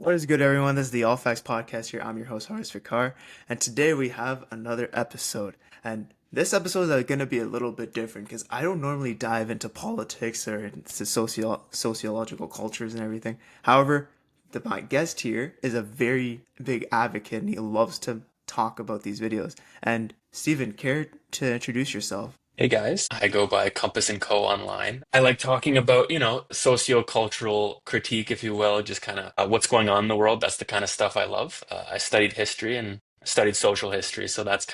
What is good, everyone? This is the All Facts Podcast here. I'm your host, Haris Fikar, and today we have another episode. And this episode is going to be a little bit different because I don't normally dive into politics or into sociological cultures and everything. However, my guest here is a very big advocate and he loves to talk about these videos. And Steven, care to introduce yourself? Hey guys, I go by Compass and Co. online. I like talking about, sociocultural critique, if you will, just kind of what's going on in the world. That's the kind of stuff I love. I studied history and studied social history, so that's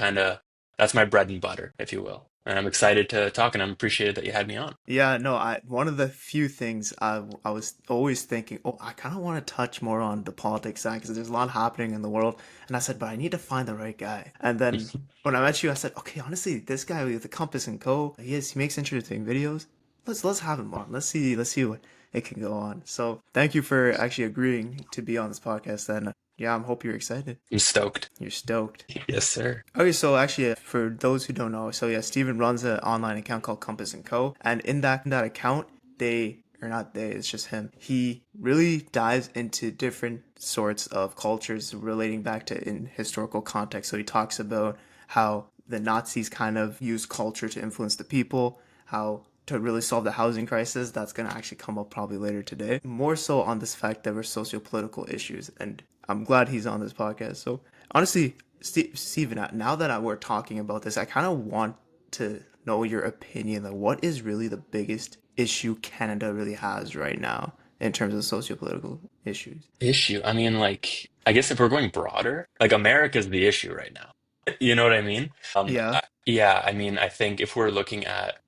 my bread and butter, if you will. And I'm excited to talk, and I'm appreciated that you had me on. Yeah, no, one of the few things I was always thinking, oh, I kind of want to touch more on the politics side because there's a lot happening in the world. And I said, but I need to find the right guy. And then when I met you, I said, okay, honestly, this guy with the Compass and Co, he makes interesting videos. Let's have him on. Let's see what it can go on. So thank you for actually agreeing to be on this podcast. And yeah, I hope you're excited. I'm stoked. You're stoked. Yes, sir. Okay, so actually, for those who don't know, so yeah, Steven runs an online account called Compass and Co. And in that account, they or not they, it's just him. He really dives into different sorts of cultures relating back to in historical context. So he talks about how the Nazis kind of used culture to influence the people, how to really solve the housing crisis, that's going to actually come up probably later today. More so on this fact that we're socio-political issues, and I'm glad he's on this podcast. So honestly, Steven, now that we're talking about this, I kind of want to know your opinion. Like, what is really the biggest issue Canada really has right now in terms of socio-political issues? Issue. I mean, like, I guess if we're going broader, like America's the issue right now. You know what I mean? Yeah. Yeah, I mean, I think if we're looking at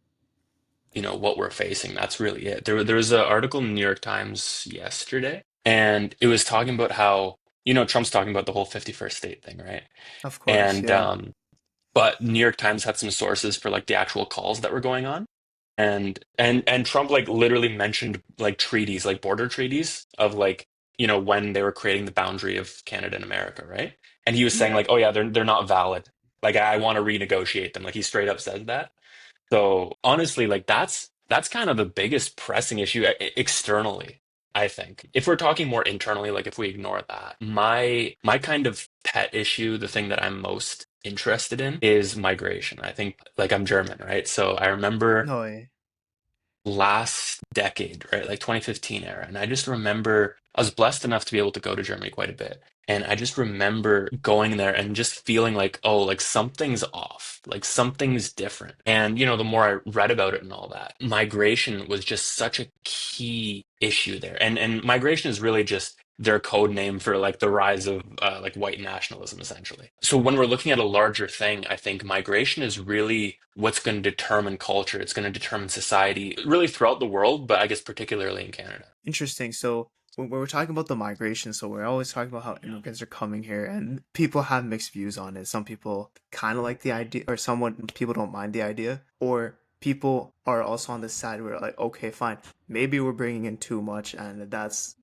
what we're facing. That's really it. There was an article in the New York Times yesterday, and it was talking about how, Trump's talking about the whole 51st state thing, right? Of course, And yeah. but New York Times had some sources for like the actual calls that were going on. And Trump like literally mentioned like treaties, like border treaties of like, when they were creating the boundary of Canada and America, right? And he was saying Yeah. like, oh yeah, they're not valid. Like I want to renegotiate them. Like he straight up said that. So honestly, like that's kind of the biggest pressing issue externally, I think. If we're talking more internally, like if we ignore that, my kind of pet issue, the thing that I'm most interested in is migration. I think like I'm German, right? So I remember No way. last decade, right? Like 2015 era. And I just remember I was blessed enough to be able to go to Germany quite a bit. And I just remember going there and just feeling like, oh, like something's off, like something's different. And, the more I read about it and all that, migration was just such a key issue there. And migration is really just their code name for like the rise of like white nationalism, essentially. So when we're looking at a larger thing, I think migration is really what's going to determine culture. It's going to determine society, really throughout the world, but I guess particularly in Canada. Interesting. So when we're talking about the migration, so we're always talking about how immigrants are coming here, and people have mixed views on it. Some people kind of like the idea, or somewhat people don't mind the idea, or people are also on the side where like, okay, fine, maybe we're bringing in too much, and that's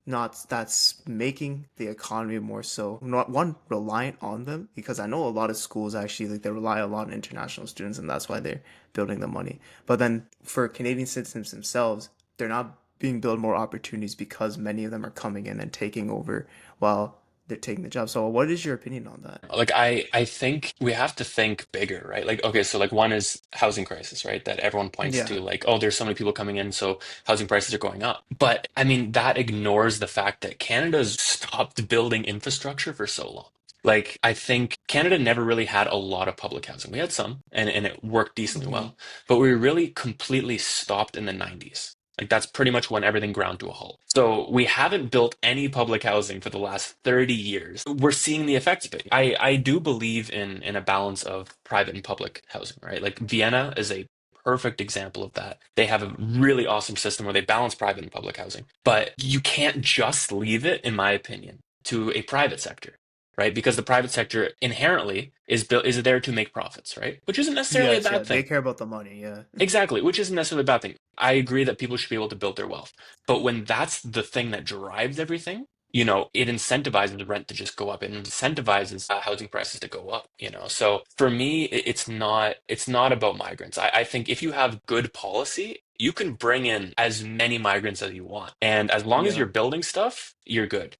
making the economy more so not one reliant on them because I know a lot of schools actually like they rely a lot on international students, and that's why they're building the money. But then for Canadian citizens themselves, they're not being built more opportunities because many of them are coming in and taking over while they're taking the job. So what is your opinion on that? Like I think we have to think bigger, right? Like okay, so like one is housing crisis, right? That everyone points Yeah. to like, oh, there's so many people coming in, so housing prices are going up. But I mean, that ignores the fact that Canada's stopped building infrastructure for so long. Like I think Canada never really had a lot of public housing. We had some and it worked decently Hmm. well, but we really completely stopped in the 90s. Like that's pretty much when everything ground to a halt. So we haven't built any public housing for the last 30 years. We're seeing the effects of it. I do believe in a balance of private and public housing, right? Like Vienna is a perfect example of that. They have a really awesome system where they balance private and public housing. But you can't just leave it, in my opinion, to a private sector, right? Because the private sector inherently is there to make profits, right? Which isn't necessarily a Yes, yeah, bad they thing. care about the money, yeah. Exactly, which isn't necessarily a bad thing. I agree that people should be able to build their wealth. But when that's the thing that drives everything, it incentivizes rent to just go up. It incentivizes housing prices to go up. So for me, it's not about migrants. I think if you have good policy, you can bring in as many migrants as you want. And as long as Yeah. you're building stuff, you're good.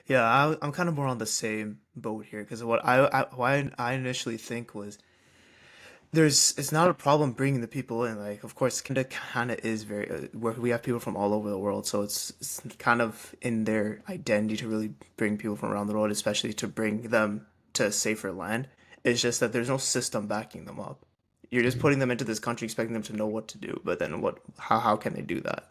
Yeah, I'm kind of more on the same boat here because why I initially think was it's not a problem bringing the people in. Like, of course, Canada kind of is very where we have people from all over the world, so it's kind of in their identity to really bring people from around the world, especially to bring them to safer land. It's just that there's no system backing them up. You're just Mhm. putting them into this country, expecting them to know what to do, but then how can they do that,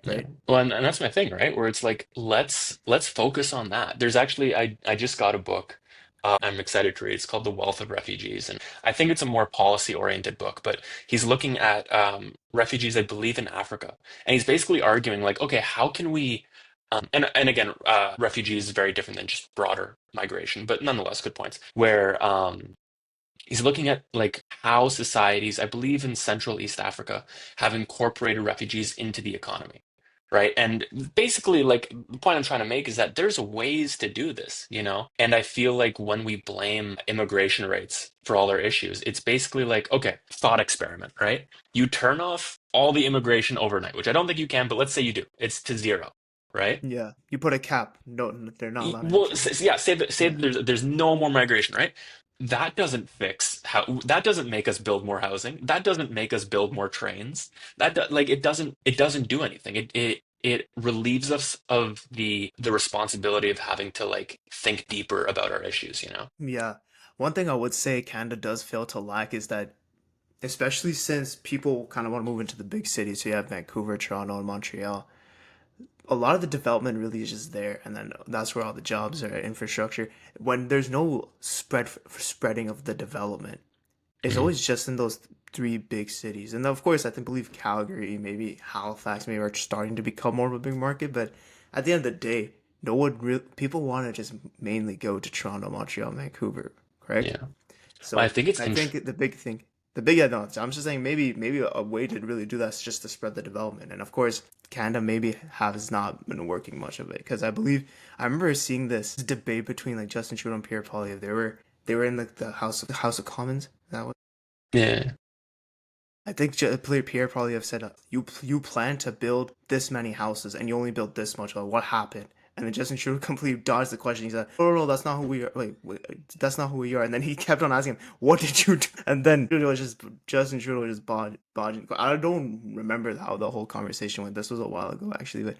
Yeah. right? Well, and that's my thing, right? Where it's like, let's focus on that. There's actually, I just got a book I'm excited to read. It's called The Wealth of Refugees. And I think it's a more policy-oriented book, but he's looking at refugees, I believe, in Africa. And he's basically arguing like, okay, how can we and again, refugees is very different than just broader migration, but nonetheless, good points. Where he's looking at like how societies, I believe in Central East Africa, have incorporated refugees into the economy, right? And basically, like the point I'm trying to make is that there's ways to do this. And I feel like when we blame immigration rates for all our issues, it's basically like, okay, thought experiment, right? You turn off all the immigration overnight, which I don't think you can, but let's say you do. It's to zero, right? Yeah, you put a cap. No, they're not allowed Well, entry. yeah, say that Yeah, there's no more migration, right? That doesn't fix how that doesn't make us build more housing. That doesn't make us build more trains. Like it doesn't do anything. It relieves us of the responsibility of having to like think deeper about our issues. yeah. One thing I would say Canada does fail to lack is that especially since people kind of want to move into the big cities. So you have Vancouver, Toronto, and Montreal. A lot of the development really is just there, and then that's where all the jobs are, infrastructure. When there's no spreading of the development, it's Mhm. always just in those three big cities. And of course, I think believe Calgary, maybe Halifax, maybe are starting to become more of a big market. But at the end of the day, no one real people want to just mainly go to Toronto, Montreal, Vancouver, correct? Yeah. Well, I So think it's I int think the big thing, the big yeah, no, I'm just saying maybe a way to really do that is just to spread the development. And of course, Canada maybe has not been working much of it because I remember seeing this debate between like Justin Trudeau and Pierre Poilievre. They were in like the House of Commons. That was yeah. I think Pierre Poilievre said you plan to build this many houses and you only built this much. Like, what happened? And then Justin Trudeau completely dodged the question. He said, "No, no, no, that's not who we are. Wait, that's not who we are." And then he kept on asking him, "What did you do?" And then Justin Trudeau was just bodging. I don't remember how the whole conversation went. This was a while ago, actually. But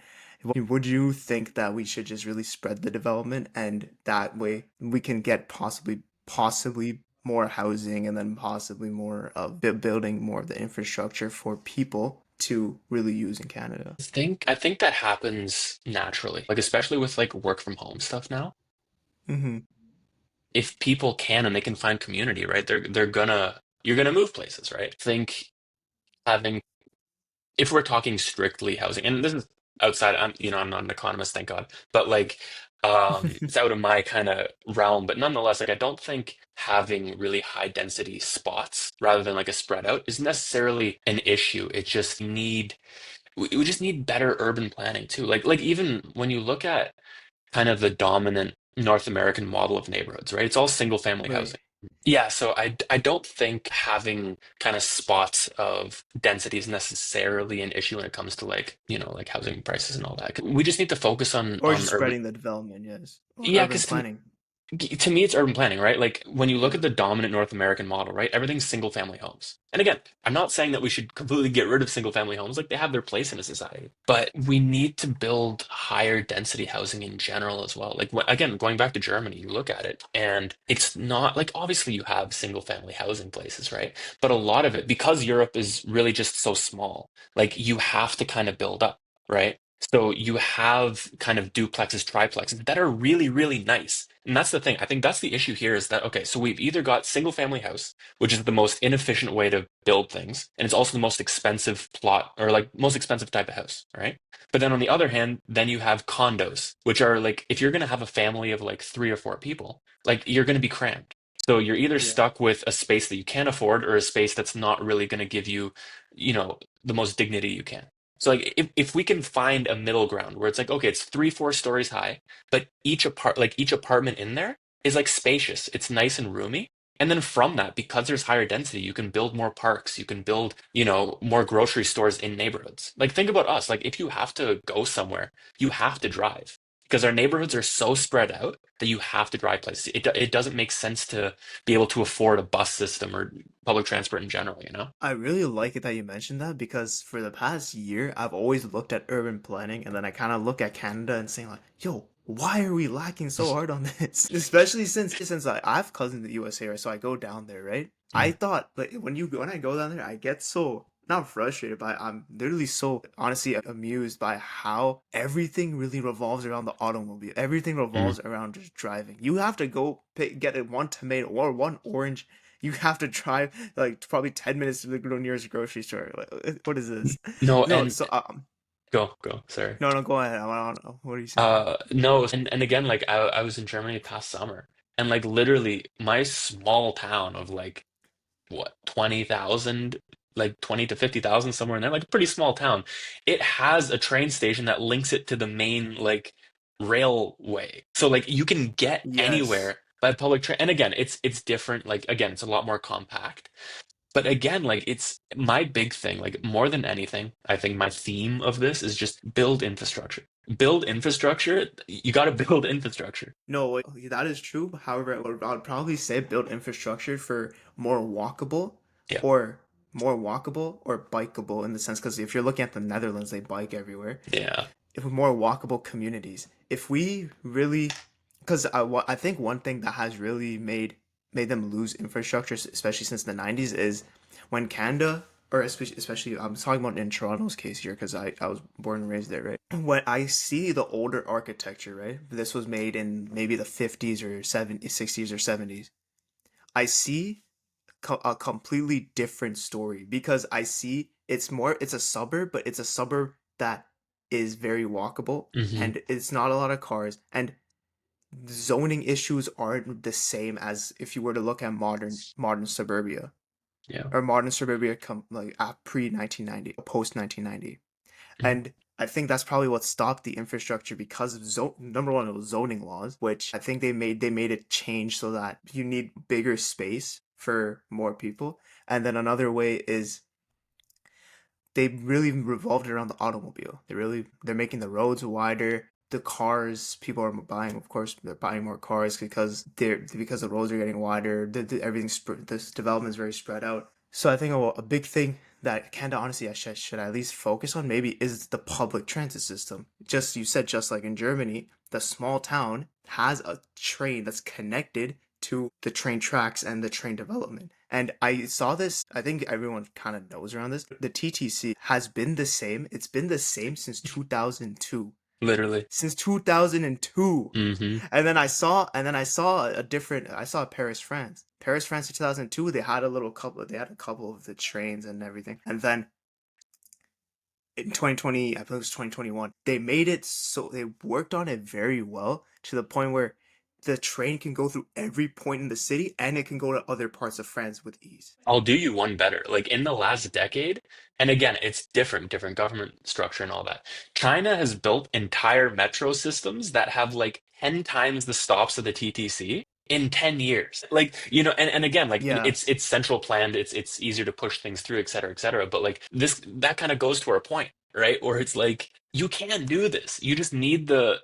would you think that we should just really spread the development and that way we can get possibly more housing and then possibly more of building more of the infrastructure for people to really use in Canada? I think that happens naturally, like especially with like work from home stuff now. Mm-hmm. If people can and they can find community, right? You're gonna move places, right? Think having if we're talking strictly housing, and this is outside, I'm not an economist, thank God, but like, it's out of my kind of realm. But nonetheless, like, I don't think having really high density spots rather than like a spread out is necessarily an issue. We just need better urban planning too. Like even when you look at kind of the dominant North American model of neighborhoods, right? It's all single family Right. housing. Yeah, so I don't think having kind of spots of density is necessarily an issue when it comes to like housing prices and all that. We just need to focus on Or just urban. spreading the development, yes. Or Yeah, urban because planning. to me, it's urban planning, right? Like when you look Yeah. at the dominant North American model, right? Everything's single family homes. And again, I'm not saying that we should completely get rid of single family homes. Like they have their place in a society, but we need to build higher density housing in general as well. Like again, going back to Germany, you look at it and it's not like obviously you have single family housing places, right? But a lot of it, because Europe is really just so small, like you have to kind of build up, right? So you have kind of duplexes, triplexes that are really, really nice. And that's the thing. I think that's the issue here is that, okay, so we've either got single family house, which is the most inefficient way to build things, and it's also the most expensive plot or like most expensive type of house, right? But then on the other hand, then you have condos, which are like, if you're going to have a family of like 3 or 4 people, like you're going to be crammed. So you're either Yeah. stuck with a space that you can't afford or a space that's not really going to give you, the most dignity you can. So like if we can find a middle ground where it's like, okay, it's 3, 4 stories high, but each apartment in there is like spacious. It's nice and roomy. And then from that, because there's higher density, you can build more parks, you can build, more grocery stores in neighborhoods. Like think about us. Like if you have to go somewhere, you have to drive. Because our neighborhoods are so spread out that you have to drive places. It doesn't make sense to be able to afford a bus system or public transport in general, you know? I really like it that you mentioned that because for the past year, I've always looked at urban planning and then I kind of look at Canada and saying like, yo, why are we lacking so hard on this? Especially since I've cousins in the USA, right? So I go down there, right? I Mm. thought like when I go down there, I get so not frustrated, but I'm literally so honestly amused by how everything really revolves around the automobile. Everything Mm. revolves around just driving. You have to go get it one tomato or one orange. You have to drive like probably 10 minutes to the nearest grocery store. Like, what is this? No, No, and so go, sorry. no, no, go ahead. I don't know. What are you saying? No, and again, like I was in Germany past summer, and like literally my small town of like what 20,000, like 20 to 50,000 somewhere in there, like a pretty small town. It has a train station that links it to the main like railway, so like you can get Yes. anywhere by public train. And again, it's different. Like again, it's a lot more compact. But again, like it's my big thing, like more than anything, I think my theme of this is just build infrastructure. Build infrastructure. You got to build infrastructure. No, that is true. However, I would probably say build infrastructure for more walkable Yeah. or bikeable in the sense because if you're looking at the Netherlands, they bike everywhere. Yeah. If we're more walkable communities, if we really, because I think one thing that has really made them lose infrastructure, especially since the '90s, is when Canada, or especially I'm talking about in Toronto's case here, because I was born and raised there, right? When I see the older architecture, right? This was made in maybe the '50s or '70s, '60s or '70s. I see a completely different story because I see it's a suburb, but it's a suburb that is very walkable Hmm. and it's not a lot of cars and zoning issues aren't the same as if you were to look at modern suburbia Yeah. or modern suburbia like pre 1990 post 1990. Hmm. And I think that's probably what stopped the infrastructure because of number one, it was zoning laws, which I think they made it change so that you need bigger space for more people. And then another way is they really revolved around the automobile. They're making the roads wider. The cars people are buying, of course, they're buying more cars because the roads are getting wider. This development is very spread out. So I think a big thing that Canada honestly I should at least focus on maybe is the public transit system. Just you said just like in Germany, the small town has a train that's connected to the train tracks and the train development. And I saw this, I think everyone kind of knows around this. The TTC has been the same. It's been the same since 2002. Literally. Since 2002. Hmm. I saw Paris, France. Paris, France in 2002, they had a couple of the trains and everything. And then in 2020, I believe it was 2021, they made it so they worked on it very well to the point where the train can go through every point in the city and it can go to other parts of France with ease. I'll do you one better. Like in the last decade, and again, it's different government structure and all that. China has built entire metro systems that have like 10 times the stops of the TTC in 10 years. Like, and again, like Yeah, it's central planned, it's easier to push things through, et cetera, et cetera. But like this that kind of goes to our point, right? Where it's like you can do this. You just need the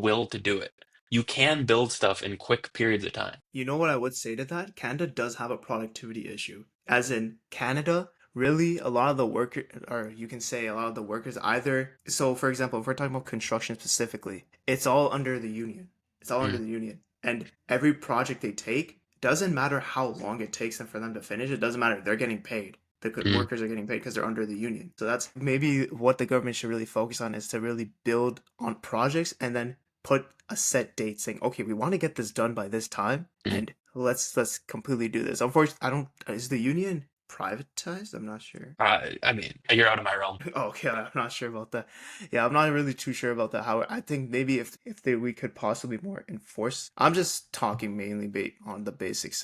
will to do it. You can build stuff in quick periods of time. you know what I would say to that? Canada does have a productivity issue. As in, Canada, really, a lot of the worker, or you can say a lot of the workers either. So, for example, if we're talking about construction specifically, it's all under the union. It's all under Mm, the union. And every project they take, doesn't matter how long it takes them for them to finish, it doesn't matter. They're getting paid. The mm. workers are getting paid because they're under the union. So that's maybe what the government should really focus on is to really build on projects and then put a set date saying, okay, we want to get this done by this time, Mm. and let's completely do this. Unfortunately, I don't. Is the union privatized? I'm not sure. I mean, you're out of my realm. Okay, I'm not sure about that. Yeah, I'm not really too sure about that. How I think maybe we could possibly more enforce. I'm just talking mainly on the basics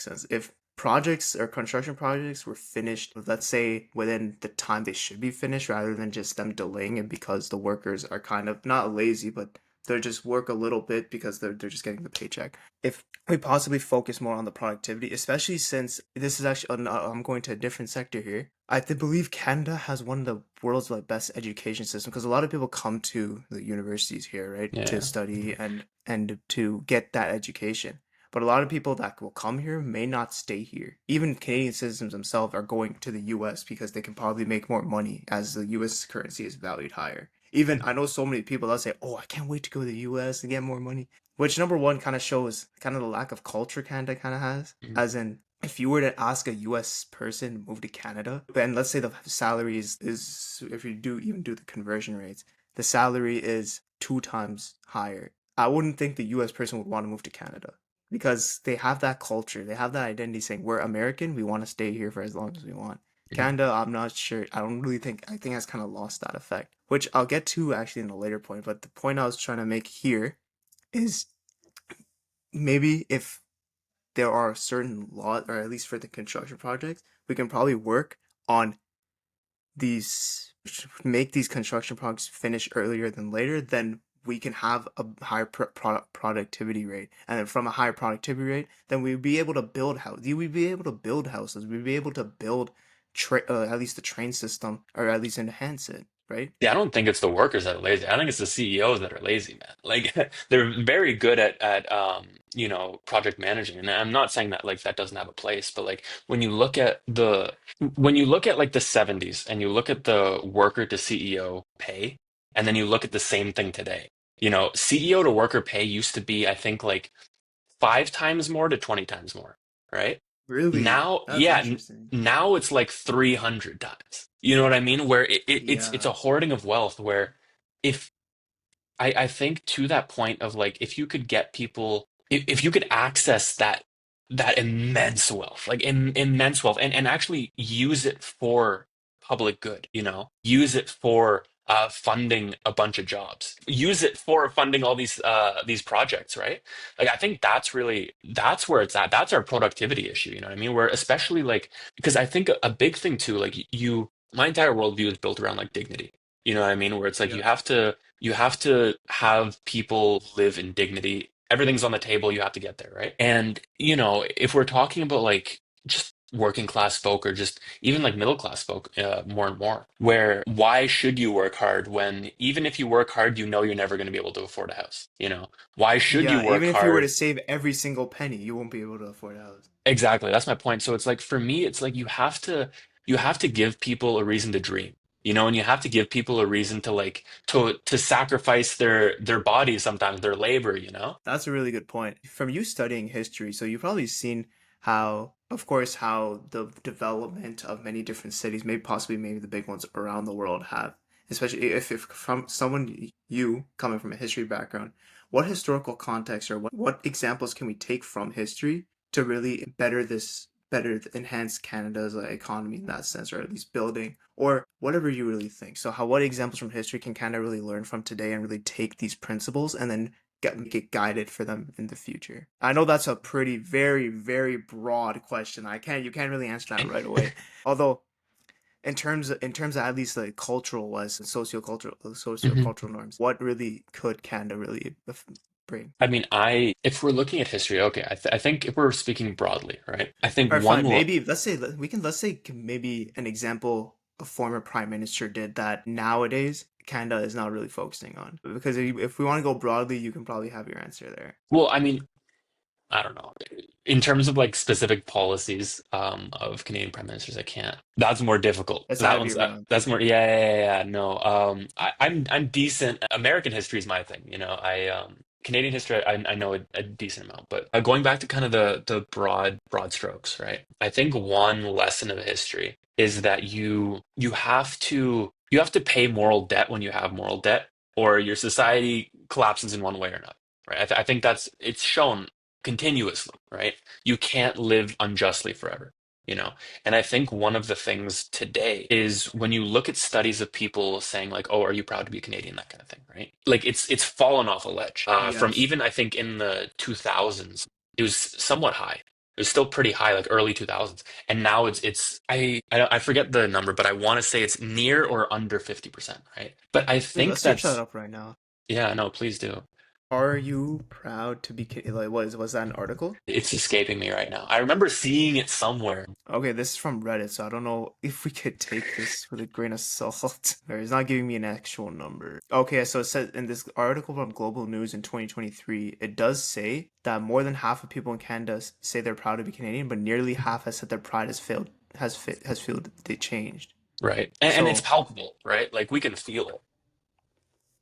sense. If projects or construction projects were finished, let's say, within the time they should be finished, rather than just them delaying it because the workers are kind of not lazy, but they just work a little bit because they're just getting the paycheck. If we possibly focus more on the productivity, especially since this is actually, I'm going to a different sector here. Believe Canada has one of the world's like best education system because a lot of people come to the universities here, right, to Yeah. study and to get that education. But a lot of people that will come here may not stay here. Even Canadian citizens themselves are going to the US because they can probably make more money as the US currency is valued higher. Even I know so many people that say, "Oh, I can't wait to go to the US and get more money." Which number one kind of shows kind of the lack of culture Canada kind of has. Mhm. As in, if you were to ask a US person to move to Canada, and let's say the salary is if you do even do the conversion rates, the salary is two times higher. I wouldn't think the US person would want to move to Canada because they have that culture, they have that identity saying we're American, we want to stay here for as long as we want. Mhm. Canada, I'm not sure. I don't really think. I think has kind of lost that effect, which I'll get to actually in a later point. But the point I was trying to make here is maybe if there are certain laws, or at least for the construction projects, we can probably work on these, make these construction projects finish earlier than later, then we can have a higher productivity rate. And then from a higher productivity rate, then we'd be able to build houses. We'd be able to build houses. We'd be able to build at least the train system, or at least enhance it, right? Yeah, I don't think it's the workers that are lazy. I think it's the CEOs that are lazy, man. Like they're very good at project managing. And I'm not saying that like that doesn't have a place, but like when you look at like the 70s and you look at the worker to CEO pay, and then you look at the same thing today. CEO to worker pay used to be, I think, like 5 times more to 20 times more, right? Really? Now, That's yeah, interesting. now it's like 300 times. You know what I mean? Where it's Yeah. a hoarding of wealth where if I think to that point of like if you could get people if you could access that immense wealth, like immense wealth and actually use it for public good, use it for funding a bunch of jobs, use it for funding all these projects, right? Like I think that's where it's at. That's our productivity issue, you know what I mean? Where especially like because I think a big thing too, like my entire worldview is built around like dignity. You know what I mean? Where it's like Yeah. you have to have people live in dignity. Everything's on the table. You have to get there, right? And, if we're talking about like just working class folk or just even like middle class folk more and more, where why should you work hard when even if you work hard, you know you're never going to be able to afford a house? Why should you Yeah, work even if you were to hard? save every single penny, you won't be able to afford a house. Exactly. That's my point. So it's like for me, it's like you have to give people a reason to dream. And you have to give people a reason to like to sacrifice their bodies sometimes, their labor. That's a really good point. From you studying history, so you've probably seen how, of course, how the development of many different cities, maybe the big ones around the world have, especially if from someone you coming from a history background, what historical context or what examples can we take from history to really better enhance Canada's economy in that sense, or at least building, or whatever you really think. So what examples from history can Canada really learn from today and really take these principles and then get guided for them in the future? I know that's a pretty very very broad question. You can't really answer that right away. Although in terms of at least like cultural wise and Mhm. sociocultural norms, what really could Canada really bring? I mean, if we're looking at history, okay, I think if we're speaking broadly, right? I think All right, one fine. Maybe let's say maybe an example a former prime minister did that nowadays Canada is not really focusing on. Because if we want to go broadly, you can probably have your answer there. well, I mean, I don't know. In terms of like specific policies of Canadian prime ministers, I can't. That's more difficult. That's out That of one's your realm. that's more. Yeah, yeah, yeah, yeah. No. I'm decent. American history is my thing. Canadian history I know a decent amount, but going back to kind of the broad strokes, right? I think one lesson of history is that you have to pay moral debt when you have moral debt, or your society collapses in one way or another. Right. I think it's shown continuously, right? You can't live unjustly forever, you know? And I think one of the things today is when you look at studies of people saying like, "Oh, are you proud to be Canadian?" That kind of thing, right? Like it's fallen off a ledge. From Yes. even I think in the 2000s, it was somewhat high. was still pretty high, like early 2000s, and now I forget the number, but I want to say it's near or under 50%, right? But I think Let's search that that's up right now. yeah, no, please do. Are you proud to be like was that an article? It's escaping me right now. I remember seeing it somewhere. Okay, this is from Reddit, so I don't know if we could take this with a grain of salt. Or it's not giving me an actual number. Okay, so it says in this article from Global News in 2023, it does say that more than half of people in Canada say they're proud to be Canadian, but nearly half has said their pride has failed they changed. Right. And it's So palpable, right? Like we can feel it.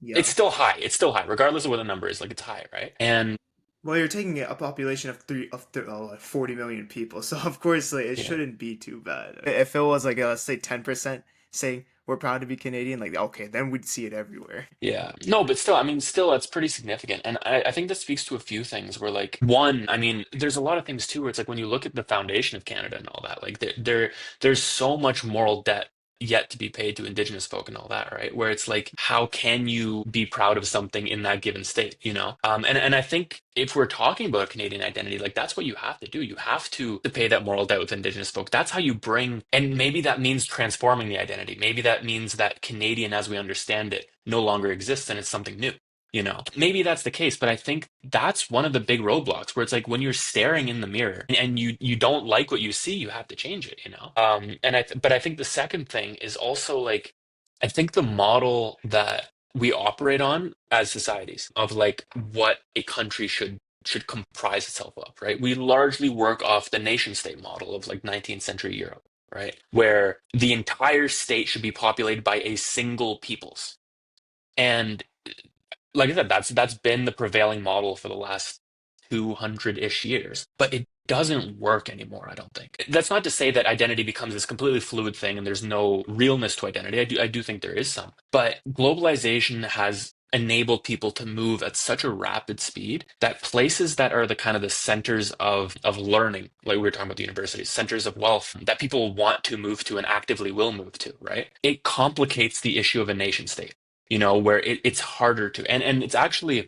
It's yeah. still high. It's still high, regardless of what the number is. Like it's high, right? And Well, you're taking a population of like 40 million people, so of course, like, it yeah. shouldn't be too bad. If it was like let's say 10% saying we're proud to be Canadian, like okay, then we'd see it everywhere. Yeah. No, but still, I mean, still, that's pretty significant. And I think this speaks to a few things where, like, one, I mean, there's a lot of things too where it's like when you look at the foundation of Canada and all that, like, there's so much moral debt yet to be paid to Indigenous folk and all that, right? Where it's like, how can you be proud of something in that given state, you know? And I think if we're talking about Canadian identity, like, that's what you have to do. You have to pay that moral debt with Indigenous folk. That's how you bring, and maybe that means transforming the identity. Maybe that means that Canadian, as we understand it, no longer exists and it's something new. You know, maybe that's the case, but I think that's one of the big roadblocks where it's like when you're staring in the mirror and you don't like what you see, you have to change it, you know? But I think the second thing is also like, I think the model that we operate on as societies of like what a country should comprise itself of, right? We largely work off the nation state model of like 19th century Europe, right? Where the entire state should be populated by a single peoples. And like I said, that's been the prevailing model for the last 200-ish years, but it doesn't work anymore, I don't think. That's not to say that identity becomes this completely fluid thing and there's no realness to identity. I do think there is some. But globalization has enabled people to move at such a rapid speed that places that are the kind of the centers of learning, like we were talking about the universities, centers of wealth that people want to move to and actively will move to, right? It complicates the issue of a nation state, you know, where it's harder to, and it's actually,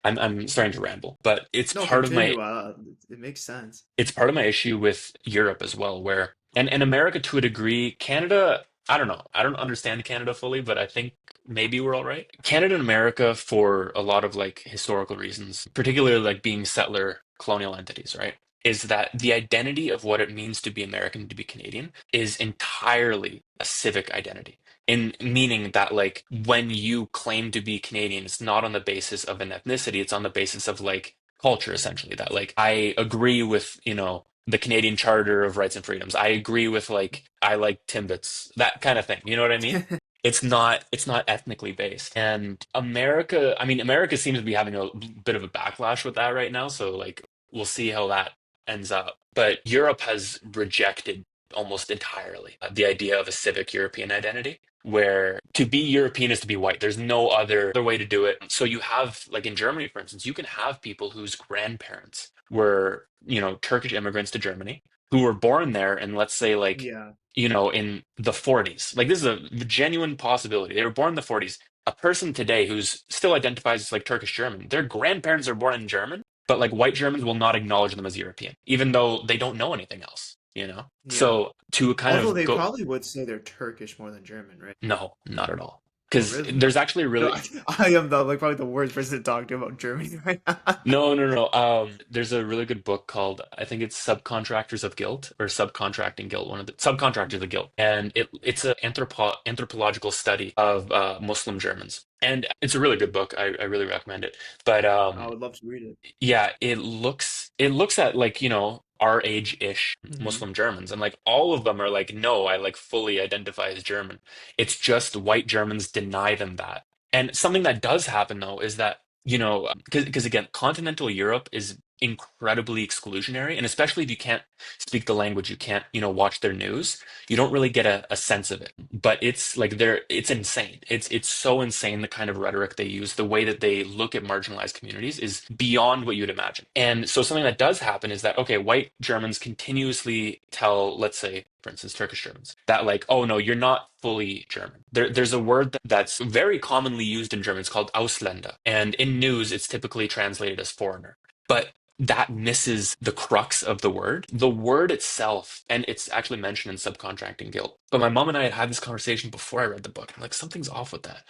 I'm starting to ramble, but No, continue. It makes sense. it's part of my issue with Europe as well, where and America to a degree, Canada, I don't know. I don't understand Canada fully, but I think maybe we're all right. Canada and America, for a lot of like historical reasons, particularly like being settler colonial entities, right? Is that the identity of what it means to be American, to be Canadian, is entirely a civic identity. In meaning that like when you claim to be Canadian, it's not on the basis of an ethnicity, it's on the basis of like culture essentially. That like I agree with, you know, the Canadian Charter of Rights and Freedoms. I agree with like I like Timbits, that kind of thing. You know what I mean? It's not ethnically based. And America, I mean, America seems to be having a bit of a backlash with that right now. So like we'll see how that ends up. But Europe has rejected almost entirely the idea of a civic European identity, where to be European is to be white. There's no other way to do it. So you have, like in Germany, for instance, you can have people whose grandparents were, you know, Turkish immigrants to Germany who were born there, and let's say like, Yeah. you know, in the 40s. Like this is a genuine possibility. They were born in the 40s. A person today who's still identifies as like Turkish German, their grandparents are born in German, but like white Germans will not acknowledge them as European, even though they don't know anything else, you know? Yeah. So to kind Although of they go, probably would say they're Turkish more than German, right? no, not at all. Oh, Because really? there's actually a No, really, I am the like probably the worst person to talk to about Germany right now. no, no, no. There's a really good book called, I think it's Subcontractors of Guilt or Subcontracting Guilt, one of the Subcontractors of Guilt. And it's an anthropological study of Muslim Germans. And it's a really good book. I really recommend it. But I would love to read it. yeah, it looks at like, you know, our age-ish Hmm. Muslim Germans, and like all of them are like, no, I like fully identify as German. It's just white Germans deny them that. And something that does happen though is that, you know, because again, continental Europe is incredibly exclusionary, and especially if you can't speak the language, you can't, you know, watch their news, you don't really get a sense of it. But it's like it's insane. It's so insane the kind of rhetoric they use, the way that they look at marginalized communities is beyond what you'd imagine. And so something that does happen is that okay, white Germans continuously tell, let's say, for instance, Turkish Germans, that like, oh no, you're not fully German. There's a word that's very commonly used in German. It's called Ausländer, and in news, it's typically translated as foreigner. But that misses the crux of the word. The word itself, and it's actually mentioned in Subcontracting Guild. But my mom and I had had this conversation before I read the book. I'm like, something's off with that.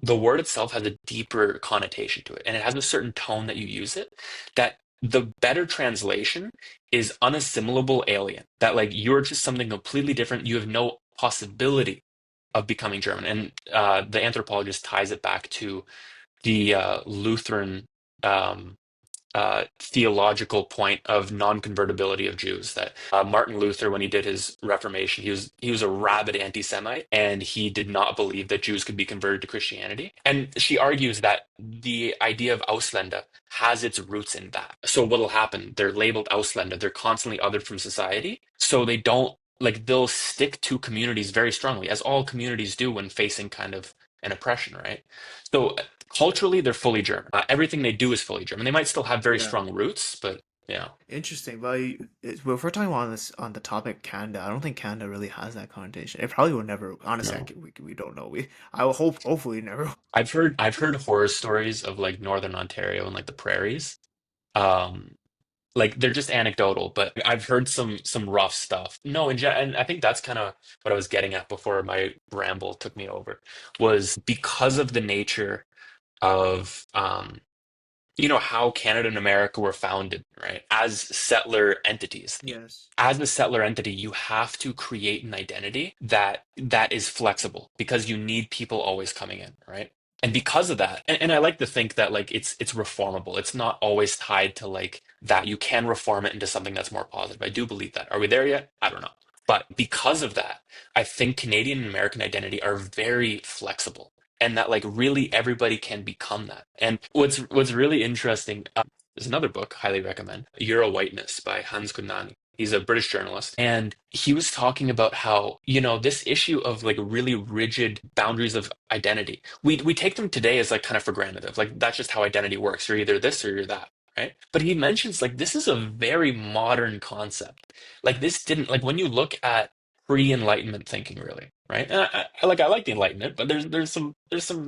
The word itself has a deeper connotation to it, and it has a certain tone that you use it, that the better translation is unassimilable alien. That like you're just something completely different. You have no possibility of becoming German. And the anthropologist ties it back to the Lutheran um, theological point of non-convertibility of Jews. That Martin Luther, when he did his Reformation, he was a rabid anti-Semite, and he did not believe that Jews could be converted to Christianity. And she argues that the idea of Ausländer has its roots in that. So what'll happen? They're labeled Ausländer. They're constantly othered from society, so they don't like they'll stick to communities very strongly, as all communities do when facing kind of an oppression, right? So culturally, they're fully German. Everything they do is fully German. They might still have very Yeah. strong roots, but yeah, Interesting. But well, if we're talking about this on the topic Canada, I don't think Canada really has that connotation. It probably will never. Honestly, no. we don't know. I will hopefully never. I've heard horror stories of like Northern Ontario and like the prairies. Um, like they're just anecdotal, but I've heard some rough stuff. No, and I think that's kind of what I was getting at before my ramble took me over, was because of the nature of how Canada and America were founded, right? As settler entities. Yes. As a settler entity, you have to create an identity that is flexible because you need people always coming in, right? And because of that, and I like to think that like it's reformable. It's not always tied to like that. You can reform it into something that's more positive. I do believe that. Are we there yet? I don't know. But because of that, I think Canadian and American identity are very flexible, and that like really everybody can become that. And what's really interesting, there's another book highly recommend, Euro Whiteness by Hans Kundnani. He's a British journalist, and he was talking about how this issue of like really rigid boundaries of identity, we take them today as like kind of for granted, of like that's just how identity works. You're either this or you're that, right? But he mentions like this is a very modern concept. Like this didn't like when you look at pre-Enlightenment thinking, really, right? And I like the Enlightenment, but there's some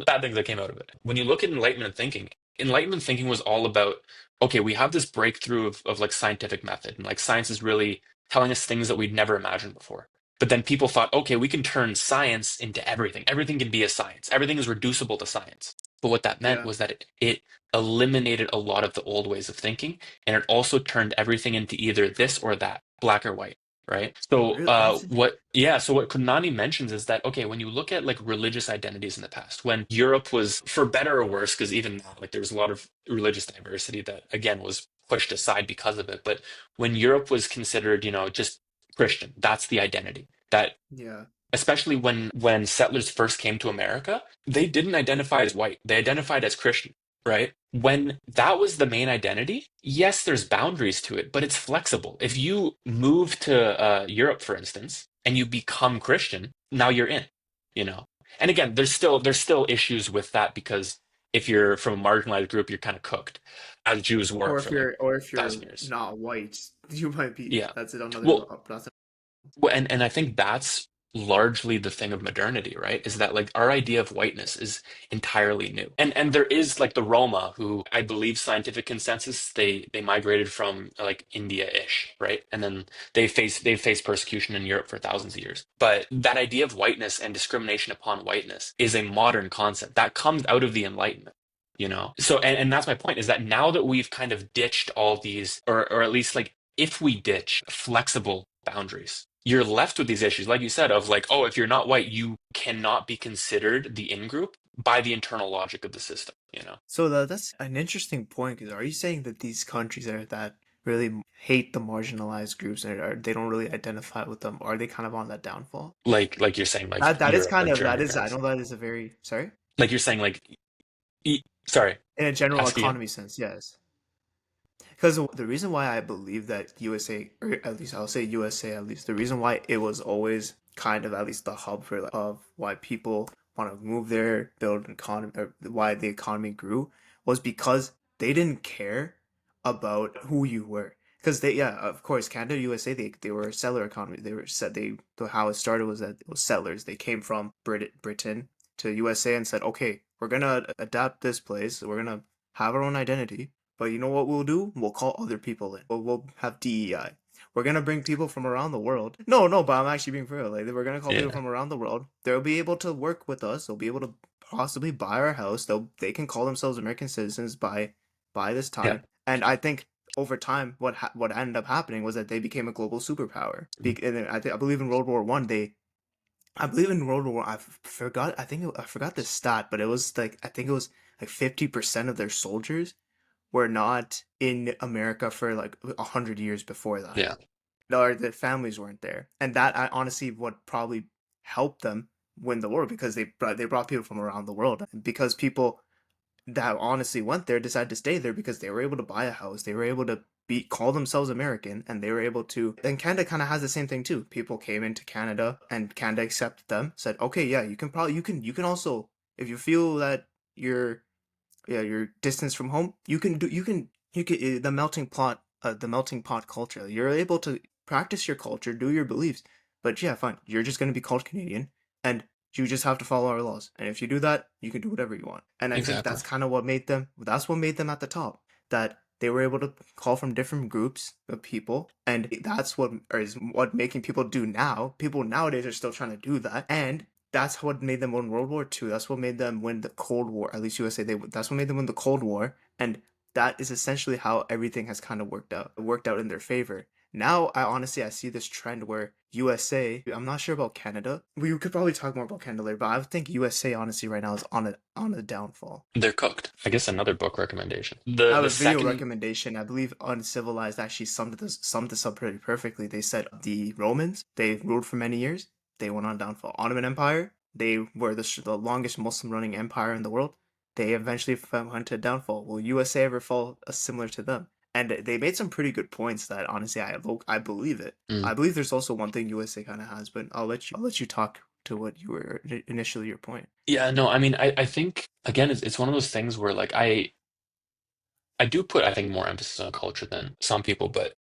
bad things that came out of it. When you look at Enlightenment thinking was all about, okay, we have this breakthrough of like scientific method, and like science is really telling us things that we'd never imagined before. But then people thought, okay, we can turn science into everything. Everything can be a science. Everything is reducible to science. But what that meant Yeah. was that it eliminated a lot of the old ways of thinking, and it also turned everything into either this or that, black or white, right? So Really, that's interesting. what Kunani mentions is that, okay, when you look at like religious identities in the past, when Europe was, for better or worse, because even now like there was a lot of religious diversity that again was pushed aside because of it, but when Europe was considered, just Christian, that's the identity. That Yeah. especially when settlers first came to America, they didn't identify as white. They identified as Christian, right? When that was the main identity, yes, there's boundaries to it, but it's flexible. If you move to Europe, for instance, and you become Christian, now you're in, you know. And again, there's still issues with that because if you're from a marginalized group, you're kind of cooked, as Jews were for like Or if you're 1,000 years. not white, you might be. Yeah. That's another. Well, That's and I think that's largely the thing of modernity, right? Is that like our idea of whiteness is entirely new. And there is like the Roma, who I believe scientific consensus they migrated from like India-ish, right? And then they've faced persecution in Europe for thousands of years. But that idea of whiteness and discrimination upon whiteness is a modern concept that comes out of the Enlightenment. So and that's my point, is that now that we've kind of ditched all these, or at least like if we ditch flexible boundaries, you're left with these issues, like you said, of like, oh, if you're not white, you cannot be considered the in group by the internal logic of the system. so. That's an interesting point. Because are you saying that these countries that really hate the marginalized groups and they don't really identify with them, are they kind of on that downfall? Like you're saying, like That is Europe, kind like of Germany, I France. know that is a very sorry Like you're saying, like, sorry, in a general ask again. economy sense, yes. Because the reason why I believe that USA, or at least I'll say USA, at least the reason why it was always kind of at least the hub for of why people want to move there, build an economy, or why the economy grew, was because they didn't care about who you were. Because yeah, of course, Canada, USA, they were a settler economy. They were set. How it started was that it was settlers. They came from Britain to USA and said, okay, we're gonna adapt this place. We're gonna have our own identity, But you know what we'll do? We'll call other people in. We'll have DEI. We're gonna bring people from around the world. No, no, but I'm actually being for real. Like we're gonna call people Yeah. from around the world. They'll be able to work with us. They'll be able to possibly buy our house. They can call themselves American citizens by this Yeah. time. And I think over time, what ended up happening was that they became a global superpower. And I believe in World War One, I believe in World War. I forgot. I forgot the stat, but it was like I think it was like 50% of their soldiers were not in America for like 100 years before that. Yeah. Or their families weren't there, and that I honestly what probably helped them win the war because they brought people from around the world. And because people that honestly went there decided to stay there because they were able to buy a house, they were able to be call themselves American, and they were able to. And Canada kind of has the same thing too. People came into Canada, and Canada accepted them, said, okay, yeah, you can also if you feel that you're yeah your distance from home you can the melting pot culture, you're able to practice your culture, do your beliefs, but yeah, fine, you're just going to be called Canadian, and you just have to follow our laws, and if you do that you can do whatever you want. And I think Exactly. that's what made them at the top, that they were able to call from different groups of people, and that's what is what making people do now. People nowadays are still trying to do that, and that's what made them win World War II. That's what made them win the Cold War. At least USA, that's what made them win the Cold War, and that is essentially how everything has kind of worked out in their favor. Now, I see this trend where USA. I'm not sure about Canada. We could probably talk more about Canada later, but I would think USA honestly right now is on a downfall. They're cooked. I guess another book recommendation. I have The a video second recommendation. I believe Uncivilized actually summed this up pretty perfectly. They said the Romans, they ruled for many years. They went on downfall. Ottoman Empire, they were the longest Muslim running empire in the world. They eventually went to downfall. Will USA ever fall similar to them? And they made some pretty good points that honestly I believe it. mm, I believe there's also one thing USA kind of has, but I'll let you talk to what you were initially your point. yeah, no, I mean I think again it's one of those things where like I do put I think more emphasis on culture than some people, but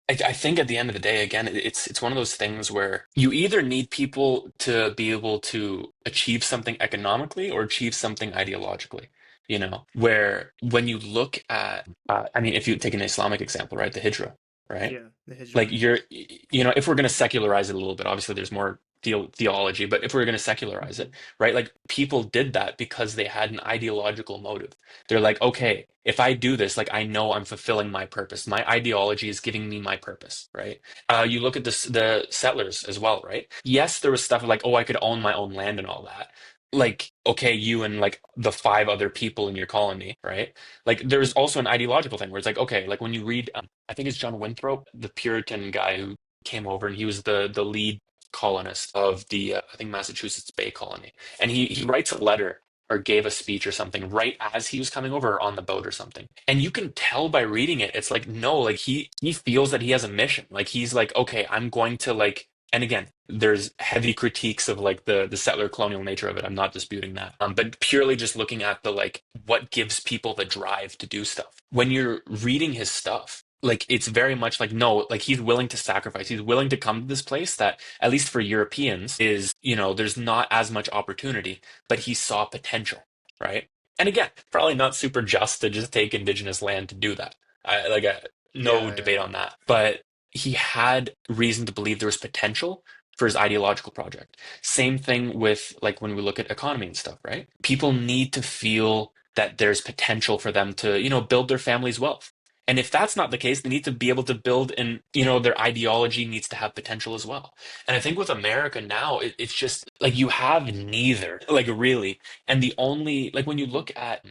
I think at the end of the day, again, it's one of those things where you either need people to be able to achieve something economically or achieve something ideologically. You know, where when you look at, I mean, if you take an Islamic example, right, the Hijra, right? Yeah, the Like Hijra. you know, if we're going to secularize it a little bit, obviously there's more theology, but if we're going to secularize it, right, like people did that because they had an ideological motive. They're like, okay, if I do this, like I know I'm fulfilling my purpose. My ideology is giving me my purpose, right? You look at the settlers as well, right? Yes, there was stuff like, oh, I could own my own land and all that. Like, okay, you and like the five other people in your colony, right? Like, there's also an ideological thing where it's like, okay, like when you read, I think it's John Winthrop, the Puritan guy who came over, and he was the lead colonist of the I think Massachusetts Bay Colony, and he writes a letter or gave a speech or something right as he was coming over or on the boat or something. And you can tell by reading it, it's like, no, like he feels that he has a mission. Like he's like, okay, I'm going to like, and again, there's heavy critiques of like the settler colonial nature of it. I'm not disputing that. But purely just looking at the like what gives people the drive to do stuff. When you're reading his stuff, like it's very much like no, like he's willing to sacrifice. He's willing to come to this place that, at least for Europeans, is, you know, there's not as much opportunity, but he saw potential, right? And again, probably not super just to just take indigenous land to do that. No Yeah, debate yeah, on that. But he had reason to believe there was potential for his ideological project. Same thing with like when we look at economy and stuff, right? People need to feel that there's potential for them to, you know, build their family's wealth. And if that's not the case, they need to be able to build, and, you know, their ideology needs to have potential as well. And I think with America now, it's just like you have neither, like really. And the only, like when you look at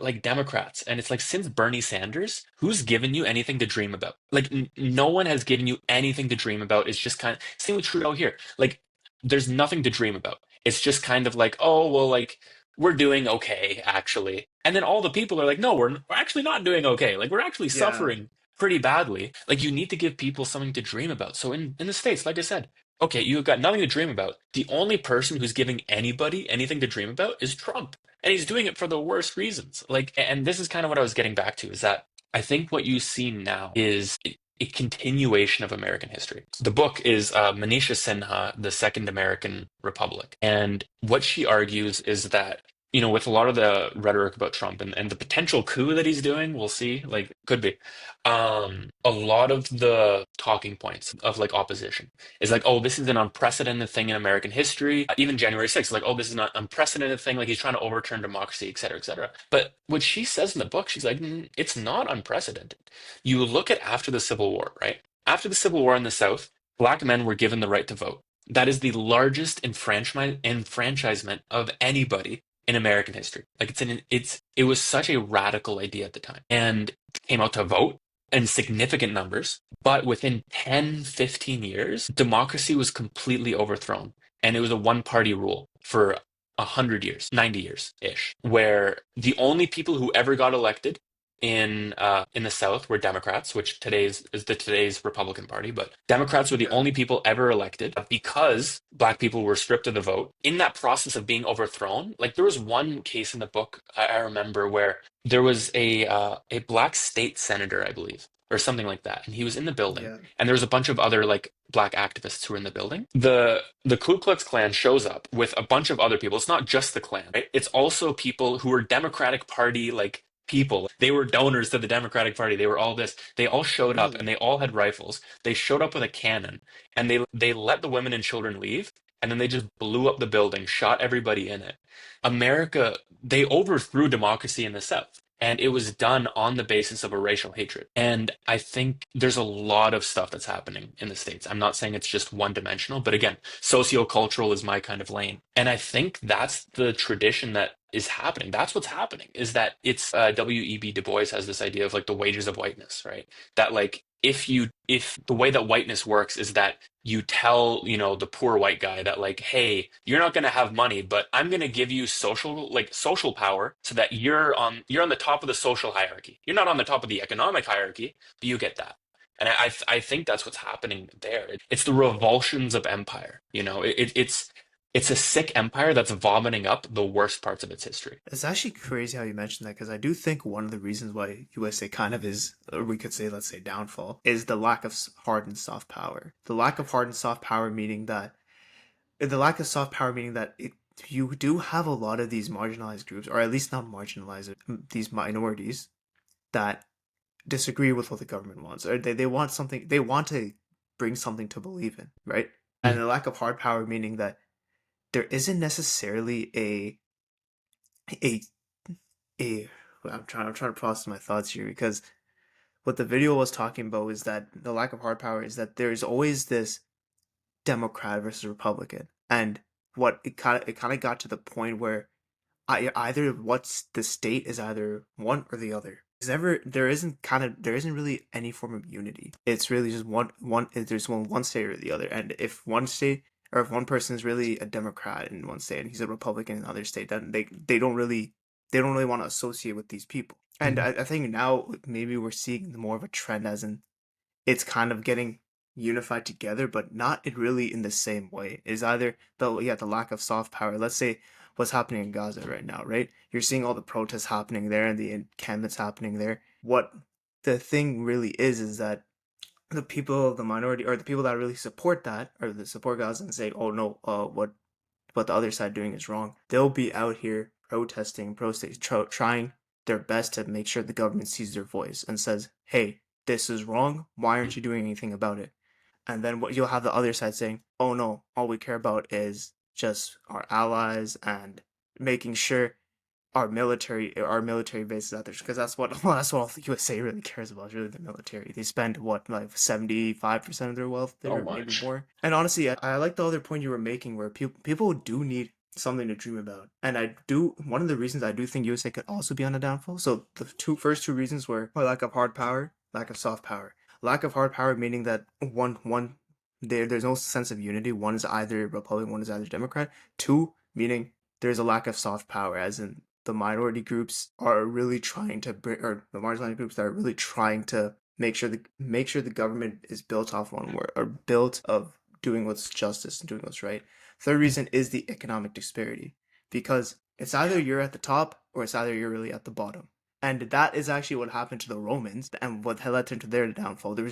like Democrats, and it's like since Bernie Sanders, who's given you anything to dream about? Like no one has given you anything to dream about. It's just kind of same with Trudeau here. Like there's nothing to dream about. It's just kind of like, oh well, like we're doing okay actually. And then all the people are like, no, we're actually not doing okay. Like we're actually yeah, suffering pretty badly. Like you need to give people something to dream about. So in the States, like I said, okay, you've got nothing to dream about. The only person who's giving anybody anything to dream about is Trump. And he's doing it for the worst reasons. Like, and this is kind of what I was getting back to, is that I think what you see now is a continuation of American history. The book is Manisha Sinha, The Second American Republic. And what she argues is that with a lot of the rhetoric about Trump and the potential coup that he's doing, we'll see, like, could be. A lot of the talking points of like opposition is like, oh, this is an unprecedented thing in American history. Even January 6th, like, oh, this is not unprecedented thing. Like, he's trying to overturn democracy, et cetera, et cetera. But what she says in the book, she's like, it's not unprecedented. You look at after the Civil War, right? After the Civil War in the South, Black men were given the right to vote. That is the largest enfranchisement of anybody in American history. Like it was such a radical idea at the time and came out to vote in significant numbers. But within 10, 15 years, democracy was completely overthrown. And it was a one-party rule for 100 years, 90 years ish, where the only people who ever got elected in the South were Democrats, which today's Republican Party, but Democrats were the Yeah. only people ever elected because Black people were stripped of the vote. In that process of being overthrown, like there was one case in the book I remember where there was a Black state senator, I believe, or something like that, and he was in the building, Yeah. and there was a bunch of other like Black activists who were in the building. The Ku Klux Klan shows up with a bunch of other people. It's not just the Klan, right? It's also people who were Democratic Party like people. They were donors to the Democratic Party. They were all this. They all showed up and Really? they all had rifles. They showed up with a cannon and they let the women and children leave and then they just blew up the building, shot everybody in it. America, they overthrew democracy in the South. And it was done on the basis of a racial hatred. And I think there's a lot of stuff that's happening in the States. I'm not saying it's just one dimensional, but again, sociocultural is my kind of lane. And I think that's the tradition that is happening. That's what's happening is that it's W.E.B. Du Bois has this idea of like the wages of whiteness, right? That like if the way that whiteness works is that you tell, the poor white guy that like, hey, you're not going to have money, but I'm going to give you social power so that you're on the top of the social hierarchy. You're not on the top of the economic hierarchy, but you get that. And I think that's what's happening there. It's the revulsions of empire. It's a sick empire that's vomiting up the worst parts of its history. It's actually crazy how you mentioned that because I do think one of the reasons why USA kind of is, or we could say, let's say, downfall, is the lack of hard and soft power. The lack of hard and soft power meaning that you do have a lot of these marginalized groups, or at least not marginalized, these minorities that disagree with what the government wants, or they want something, they want to bring something to believe in, right? And Mhm. the lack of hard power meaning that there isn't necessarily a a I'm trying to process my thoughts here because what the video was talking about is that the lack of hard power is that there's always this Democrat versus Republican, and what it kind of got to the point where either what's the state is either one or the other. There isn't really any form of unity. It's really just there's one state or the other, and if one state or if one person is really a Democrat in one state and he's a Republican in another state, then they don't really want to associate with these people. And Mhm. I think now maybe we're seeing more of a trend as in it's kind of getting unified together, but not really in the same way. Is either the lack of soft power. Let's say what's happening in Gaza right now, right? You're seeing all the protests happening there and the encampments happening there. What the thing really is that the people of the minority or the people that really support that or the support Gaza and say, oh no, what the other side doing is wrong. They'll be out here trying their best to make sure the government sees their voice and says, "Hey, this is wrong. Why aren't you doing anything about it?" And then what you'll have the other side saying, "Oh no, all we care about is just our allies and making sure our military bases out there because that's what all the USA really cares about is really the military. They spend what like 75% of their wealth So there, maybe much. more. And honestly, I like the other point you were making where people do need something to dream about. And I do one of the reasons I do think USA could also be on a downfall. So the first two reasons were lack of hard power, lack of soft power. Lack of hard power meaning that there's no sense of unity. One is either Republican, one is either Democrat. Two meaning there's a lack of soft power, as in the minority groups are really trying to bring, or the marginalized groups that are really trying to make sure the government is built off one word or built of doing what's justice and doing what's right. Third reason is the economic disparity because it's either Yeah. you're at the top or it's either you're really at the bottom. And that is actually what happened to the Romans and what led to their downfall. There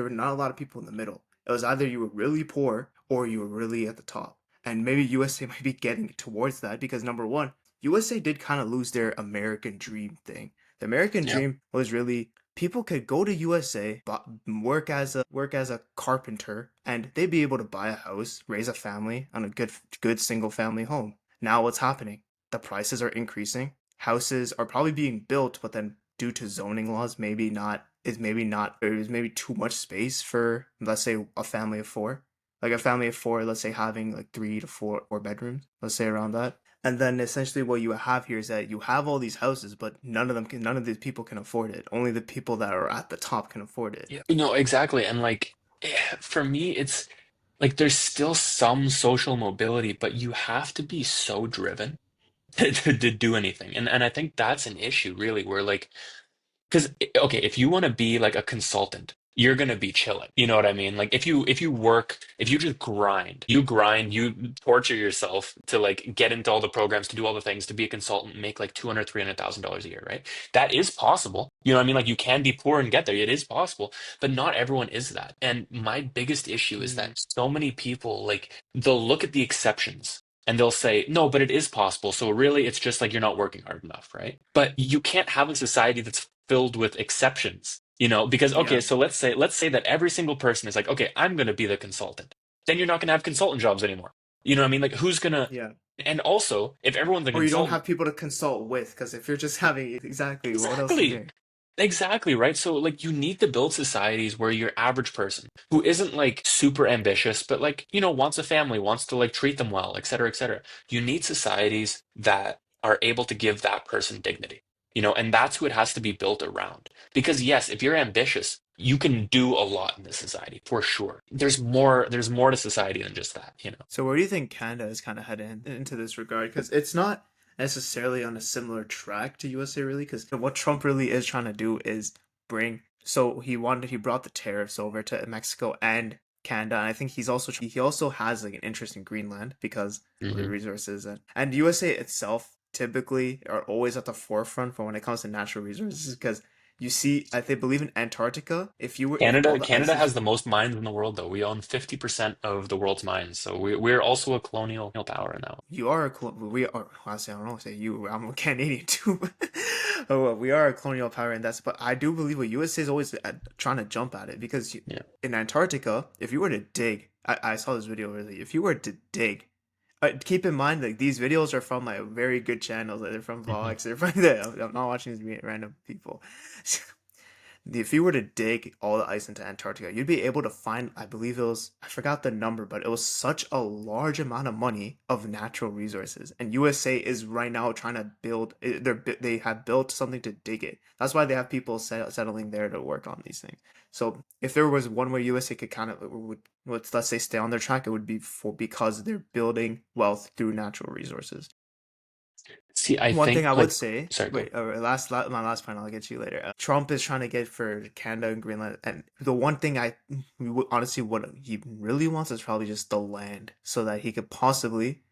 were not a lot of people in the middle. It was either you were really poor or you were really at the top. And maybe USA might be getting towards that because number one, USA did kind of lose their American dream thing. The American Yeah. dream was really people could go to USA, work as a carpenter, and they'd be able to buy a house, raise a family on a good single family home. Now what's happening? The prices are increasing. Houses are probably being built, but then due to zoning laws, maybe not there's maybe too much space for, let's say, a family of four. Like a family of four, let's say having like 3 to 4 bedrooms, let's say around that. And then essentially what you have here is that you have all these houses, but none of these people can afford it. Only the people that are at the top can afford it. Yeah. No, exactly. And like for me, it's like there's still some social mobility, but you have to be so driven to do anything. And I think that's an issue really where like because okay, if you want to be like a consultant, you're gonna be chilling. You know what I mean? Like if you work, if you just grind, you torture yourself to like get into all the programs, to do all the things, to be a consultant, make like 200, $300,000 a year, right? That is possible. You know what I mean? Like you can be poor and get there. It is possible, but not everyone is that. And my biggest issue is Mm, that so many people like they'll look at the exceptions and they'll say, no, but it is possible. So really, it's just like you're not working hard enough, right? But you can't have a society that's filled with exceptions, you know, because okay, yeah, so let's say that every single person is like, okay, I'm going to be the consultant. Then you're not going to have consultant jobs anymore. You know what I mean? Like who's going to yeah. and also, if everyone's a Or you don't consultant, have people to consult with, because if you're just having exactly, what else are you exactly. doing? Exactly, right? So like you need to build societies where your average person who isn't like super ambitious, but like, you know, wants a family, wants to like treat them well, et cetera, et cetera. You need societies that are able to give that person dignity, you know, and that's who it has to be built around. Because yes, if you're ambitious, you can do a lot in this society for sure. There's more to society than just that, you know. So where do you think Canada is kind of heading into this regard? Because it's not necessarily on a similar track to USA, really. Because what Trump really is trying to do is bring. So he brought the tariffs over to Mexico and Canada. And I think he also has like an interest in Greenland because of the Hmm. resources, and USA itself typically are always at the forefront for when it comes to natural resources because you see, I think believe in Antarctica. If all the ice Canada is has the most mines in the world, though. We own 50% of the world's mines, so we're also a colonial power now. You are we are. Honestly, I don't know. Say you. I'm a Canadian too. Oh, well, we are a colonial power, and that's. But I do believe what USA is always trying to jump at it because Yeah. in Antarctica, if you were to dig, I saw this video earlier. If you were to dig, keep in mind like these videos are from like very good channels. Like, they're from Hmm. vlogs. They're from the. I'm not watching these random people. If you were to dig all the ice into Antarctica, you'd be able to find, I believe it was, I forgot the number, but it was such a large amount of money of natural resources. And USA is right now trying to they have built something to dig it. That's why they have people settling there to work on these things. So if there was one way USA could kind of, let's say, stay on their track, it would be because they're building wealth through natural resources. See, I One thing think I would like, say, sorry, go. wait, my last point, I'll get to you later. Trump is trying to get for Canada and Greenland, and the one thing honestly, what he really wants is probably just the land, so that he could possibly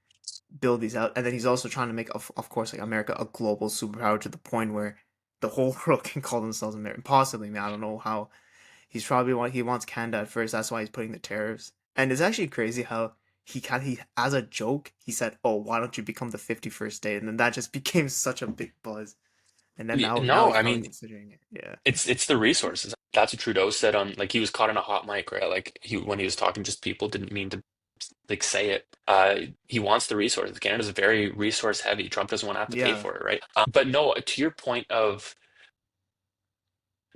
build these out. And then he's also trying to make, of course, like America a global superpower to the point where the whole world can call themselves American. Possibly, man, I don't know how. He wants Canada at first. That's why he's putting the tariffs. And it's actually crazy how he as a joke he said, "Oh, why don't you become the 51st state?" And then that just became such a big buzz. And then now No, he's I probably mean, considering it. Yeah, it's the resources. That's what Trudeau said on like he was caught on a hot mic, right? Like he when he was talking just people didn't mean to like say it. He wants the resources. Canada's very resource heavy. Trump doesn't want to have to pay yeah. for it, right? But no, to your point of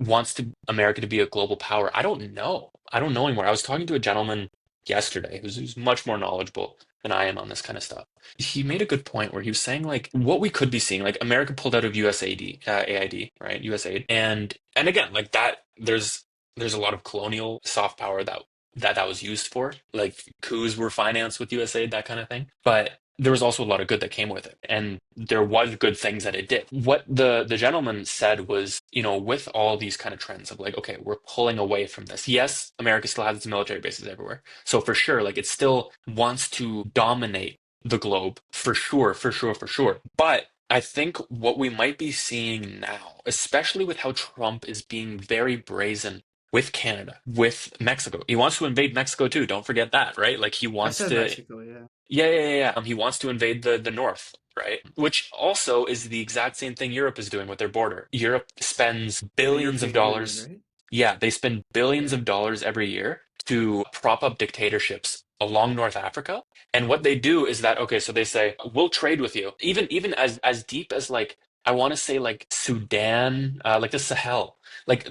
wants to America to be a global power. I don't know. I don't know anymore. I was talking to a gentleman yesterday who's much more knowledgeable than I am on this kind of stuff. He made a good point where he was saying like what we could be seeing, like America pulled out of USAID, AID, right? USAID, and again, like that. There's a lot of colonial soft power that was used for, like coups were financed with USAID, that kind of thing. But there was also a lot of good that came with it, and there was good things that it did. What the gentleman said was, you know, with all these kind of trends of like, okay, we're pulling away from this. Yes, America still has its military bases everywhere, so for sure, like it still wants to dominate the globe, for sure, for sure, for sure. But I think what we might be seeing now, especially with how Trump is being very brazen with Canada, with Mexico. He wants to invade Mexico too. Don't forget that, right? Like he I wants said to, Mexico, yeah. yeah. He wants to invade the North, right? Which also is the exact same thing Europe is doing with their border. Europe spends The billions of European Union, dollars. right? Yeah, they spend billions Yeah. of dollars every year to prop up dictatorships along North Africa. And what they do is that, okay, so they say, we'll trade with you. Even as deep as like I want to say like Sudan, like the Sahel. Like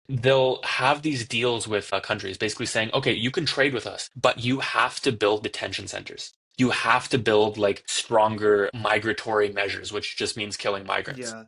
they'll have these deals with countries basically saying, okay, you can trade with us, but you have to build detention centers. You have to build like stronger migratory measures, which just means killing migrants. Yeah.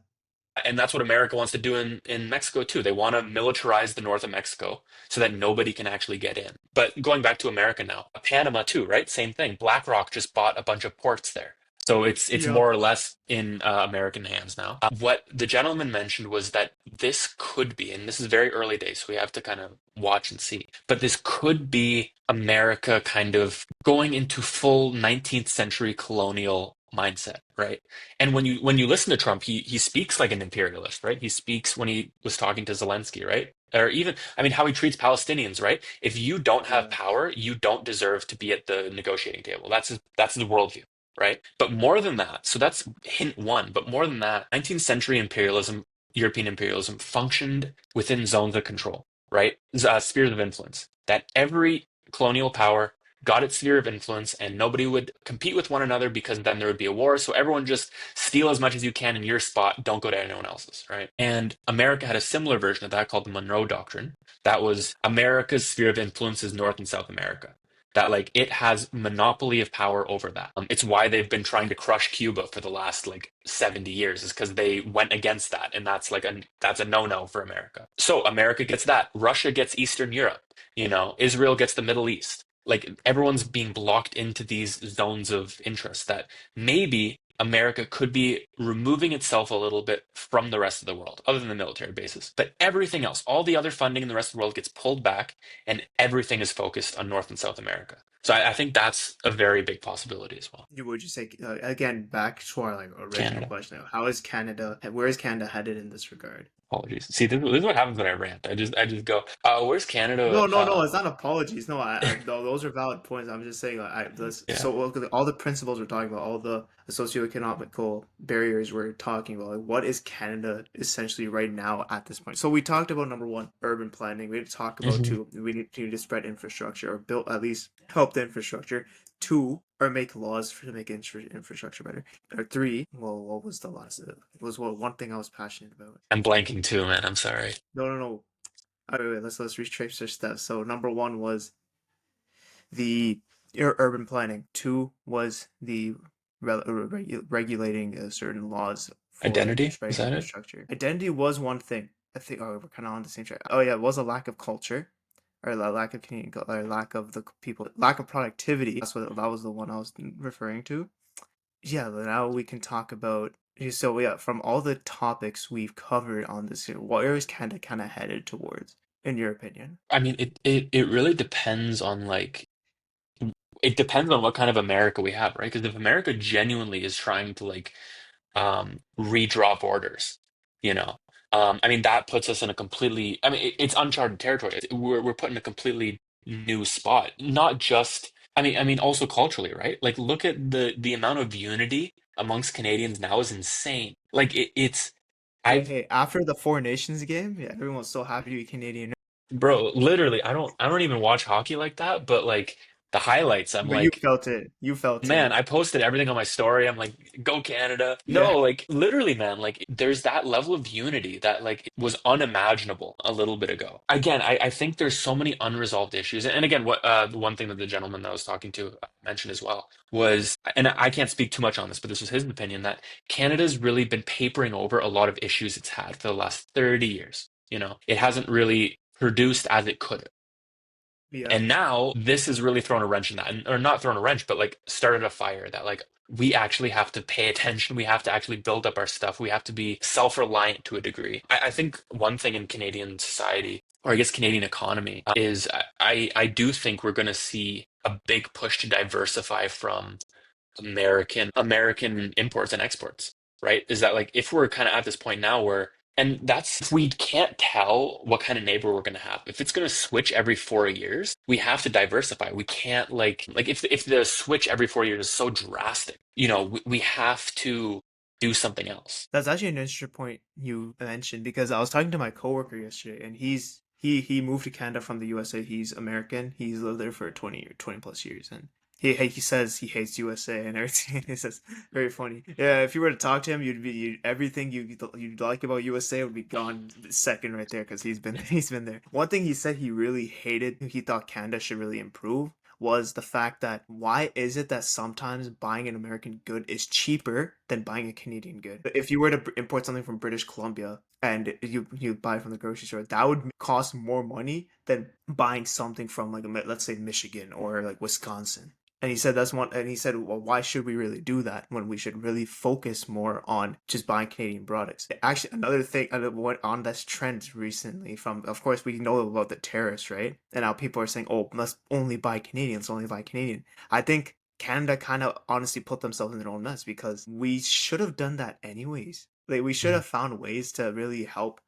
And that's what America wants to do in Mexico too. They want to militarize the north of Mexico so that nobody can actually get in. But going back to America now, Panama too, right? Same thing. BlackRock just bought a bunch of ports there. So it's Yep. more or less in American hands now. What the gentleman mentioned was that this could be, and this is very early days, so we have to kind of watch and see, but this could be America kind of going into full 19th century colonial mindset, right? And when you listen to Trump, he speaks like an imperialist, right? He speaks when he was talking to Zelensky, right? Or even, I mean, how he treats Palestinians, right? If you don't have Yeah. power, you don't deserve to be at the negotiating table. That's the worldview, right? But more than that, so that's hint one. But more than that, 19th century imperialism, European imperialism, functioned within zones of control, right? Spheres of influence. That every colonial power got its sphere of influence and nobody would compete with one another because then there would be a war. So everyone just steal as much as you can in your spot, don't go to anyone else's, right? And America had a similar version of that called the Monroe Doctrine. That was America's sphere of influence is North and South America. That like it has monopoly of power over that. It's why they've been trying to crush Cuba for the last like 70 years is because they went against that, and that's a no-no for America. So America gets that. Russia gets Eastern Europe. Israel gets the Middle East. Like everyone's being blocked into these zones of interest that maybe America could be removing itself a little bit from the rest of the world, other than the military bases. But everything else, all the other funding in the rest of the world gets pulled back, and everything is focused on North and South America. So I think that's a very big possibility as well. You would you say again back to our like original Canada. question? How is Canada? Where is Canada headed in this regard? Apologies. See, this is what happens when I rant. I just go, where's Canada? No, no, no. It's not apologies. No, those are valid points. I'm just saying. Yeah. So all the principles we're talking about, all the socioeconomical barriers we're talking about. Like, what is Canada essentially right now at this point? So we talked about number one, urban planning. We talked about hmm two, we need to spread infrastructure or build at least help the infrastructure. Two, or make laws to make infrastructure better. Or three, well, what was the last? Was what one thing I was passionate about. I'm blanking too, man. I'm sorry. No, no, no. Wait. Let's retrace our steps. So number one was the urban planning. Two was the regulating certain laws for Identity? Is spreading that it? infrastructure. Identity was one thing. I think. Oh, we're kind of on the same track. Oh yeah, it was a lack of culture, or a lack of Canadian, or lack of the people, lack of productivity. That was the one I was referring to. Yeah, now we can talk about. So yeah, from all the topics we've covered on this, where is Canada kind of headed towards, in your opinion? I mean, it really depends on like it depends on what kind of America we have, right? Because if America genuinely is trying to like redraw borders, you know, I mean that puts us in a completely, I mean it's uncharted territory. We're put in a completely new spot. Not just, I mean also culturally, right? Like look at the amount of unity amongst Canadians now is insane. Like it's Hey, I've hey, after the Four Nations game, yeah, everyone was so happy to be Canadian. bro, literally, I don't even watch hockey like that, but like the highlights, I'm But you like, felt it. You felt man, it. I posted everything on my story. I'm like, go Canada. Yeah. No, like literally, man, like there's that level of unity that like was unimaginable a little bit ago. Again, I think there's so many unresolved issues. And again, what the one thing that the gentleman that I was talking to mentioned as well was, and I can't speak too much on this, but this was his opinion that Canada's really been papering over a lot of issues it's had for the last 30 years. It hasn't really produced as it could. Yeah. And now this has really thrown a wrench in that, or not thrown a wrench, but like started a fire that like we actually have to pay attention. We have to actually build up our stuff. We have to be self-reliant to a degree. I think one thing in Canadian society, or I guess Canadian economy, is I do think we're going to see a big push to diversify from American imports and exports. Right? Is that like if we're kind of at this point now where And that's, we can't tell what kind of neighbor we're going to have. If it's going to switch every 4 years, we have to diversify. We can't like if the switch every 4 years is so drastic, we have to do something else. That's actually an interesting point you mentioned because I was talking to my coworker yesterday, and he moved to Canada from the USA. He's American. He's lived there for 20 plus years, and he says he hates USA and everything. He says very funny. Yeah, if you were to talk to him, everything you'd like about USA would be gone second right there because he's been there. One thing he said he really hated, he thought Canada should really improve, was the fact that why is it that sometimes buying an American good is cheaper than buying a Canadian good? If you were to import something from British Columbia and you buy it from the grocery store, that would cost more money than buying something from like let's say Michigan or like Wisconsin. And he said that's one. And he said, "Well, why should we really do that when we should really focus more on just buying Canadian products?" Actually, another thing, what on this trend recently from, of course, we know about the tariffs, right? And now people are saying, "Oh, let's only buy Canadian. Let's only buy Canadian." I think Canada kind of honestly put themselves in their own mess because we should have done that anyways. Like we should Mhm. have found ways to really help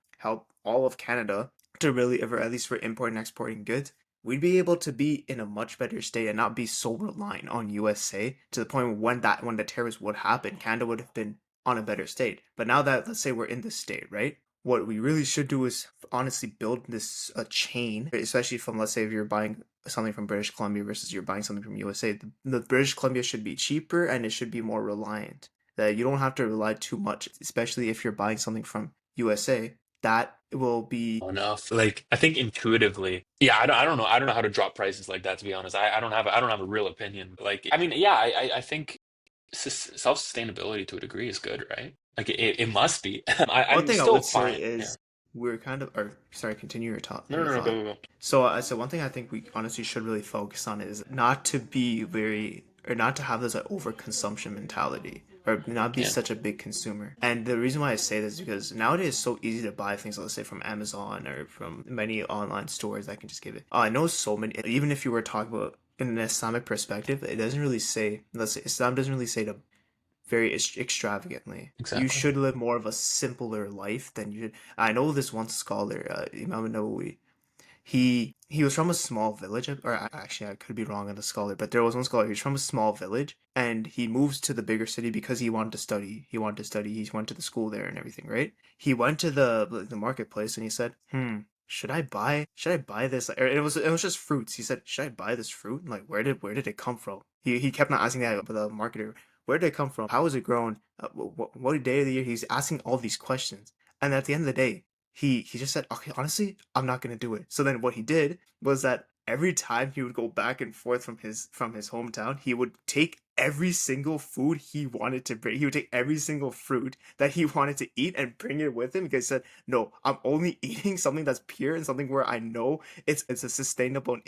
all of Canada to really, or at least for importing and exporting goods, we'd be able to be in a much better state and not be so reliant on USA to the point when the tariffs would happen, Canada would have been on a better state. But now that let's say we're in this state, right? What we really should do is honestly build this a chain, especially from let's say if you're buying something from British Columbia versus you're buying something from USA. The British Columbia should be cheaper and it should be more reliant. That you don't have to rely too much, especially if you're buying something from USA. That will be Enough. Like I think intuitively, yeah. I don't know how to drop prices like that. To be honest, I don't have a real opinion. Like I mean, yeah. I think self sustainability to a degree is good, right? Like it must be. one I'm thing I still would say fine. Yeah. is we're kind of, or sorry, continue No, your no, no. Go, thought. go, go. So, so one thing I think we honestly should really focus on is not to be very, or not to have this like overconsumption mentality, or not be Yeah, such a big consumer. And the reason why I say this is because nowadays it's so easy to buy things, let's say from Amazon or from many online stores that can just give it. I know so many, even if you were talking about in an Islamic perspective, it doesn't really say, let's say Islam doesn't really say to very extravagantly. You exactly. should live more of a simpler life than you should. I know this one scholar, Imam Nawawi. He was from a small village, or actually I could be wrong on the scholar, but there was one scholar. He was from a small village, and he moves to the bigger city because he wanted to study. He wanted to study. He went to the school there and everything, right? He went to the marketplace and he said, "Hmm, should I buy this?" Or it was just fruits. He said, "Should I buy this fruit? Like where did it come from?" He kept on asking that the marketer, "Where did it come from? How was it grown? What day of the year?" He's asking all these questions, and at the end of the day, he just said, "Okay, honestly, I'm not gonna do it." So then what he did was that every time he would go back and forth from his hometown, he would take every single food he wanted to bring. He would take every single fruit that he wanted to eat and bring it with him because he said, "No, I'm only eating something that's pure and something where I know it's a sustainable and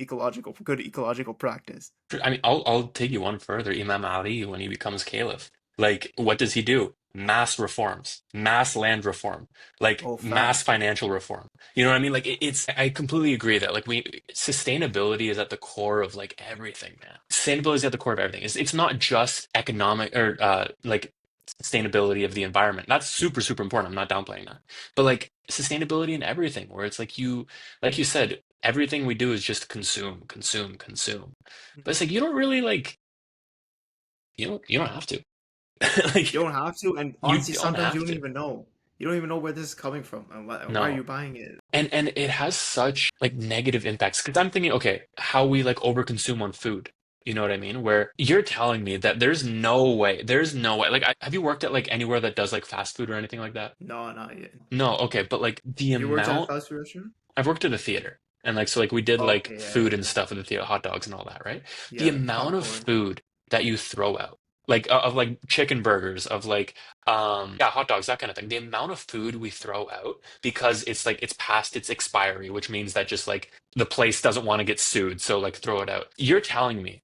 good ecological practice." I mean, I'll take you one further. Imam Ali, when he becomes caliph, like, what does he do? Mass reforms, mass land reform, like Oh, mass facts. financial reform. You know what I mean? Like, it's. I completely agree that like sustainability is at the core of like everything, man. Sustainability is at the core of everything. It's not just economic or like sustainability of the environment. That's super super important. I'm not downplaying that, but like sustainability in everything, where it's like you said, everything we do is just consume, consume, consume. But it's like you don't really like you don't have to. You Like don't have to, and you honestly, don't sometimes you have don't to. even know. You don't even know where this is coming from and why are No. you buying it. And it has such like negative impacts because I'm thinking, okay, how we like overconsume on food. You know what I mean? Where you're telling me that there's no way. Like, have you worked at like anywhere that does like fast food or anything like that? No, not yet. No, okay, but like the You worked at a amount fast food restaurant? I've worked at a theater and like so like we did like Okay, yeah, food and yeah, stuff at the theater, hot dogs and all that, right? The yeah. amount of Popcorn. food that you throw out, like of like chicken burgers, of like yeah, hot dogs, that kind of thing. The amount of food we throw out because it's like it's past its expiry, which means that just like the place doesn't want to get sued, so like throw it out. You're telling me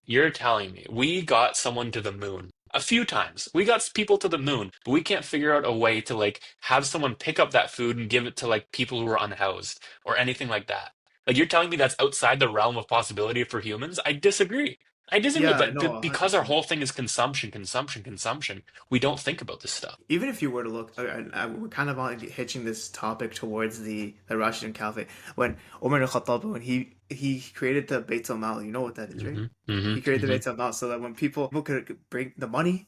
we got someone to the moon. A few times. We got people to the moon, but we can't figure out a way to like have someone pick up that food and give it to like people who are unhoused or anything like that. Like you're telling me that's outside the realm of possibility for humans? I disagree. I disagree, Yeah, but no, because our 100%. whole thing is consumption, consumption, consumption, we don't think about this stuff. Even if you were to look, we're kind of on hitching this topic towards the Rashidun Caliphate. When Umar al-Khattab, when he created the Beit al-Mal, you know what that is, right? Hmm. Hmm. He created the Hmm. Beit al-Mal so that when people could bring the money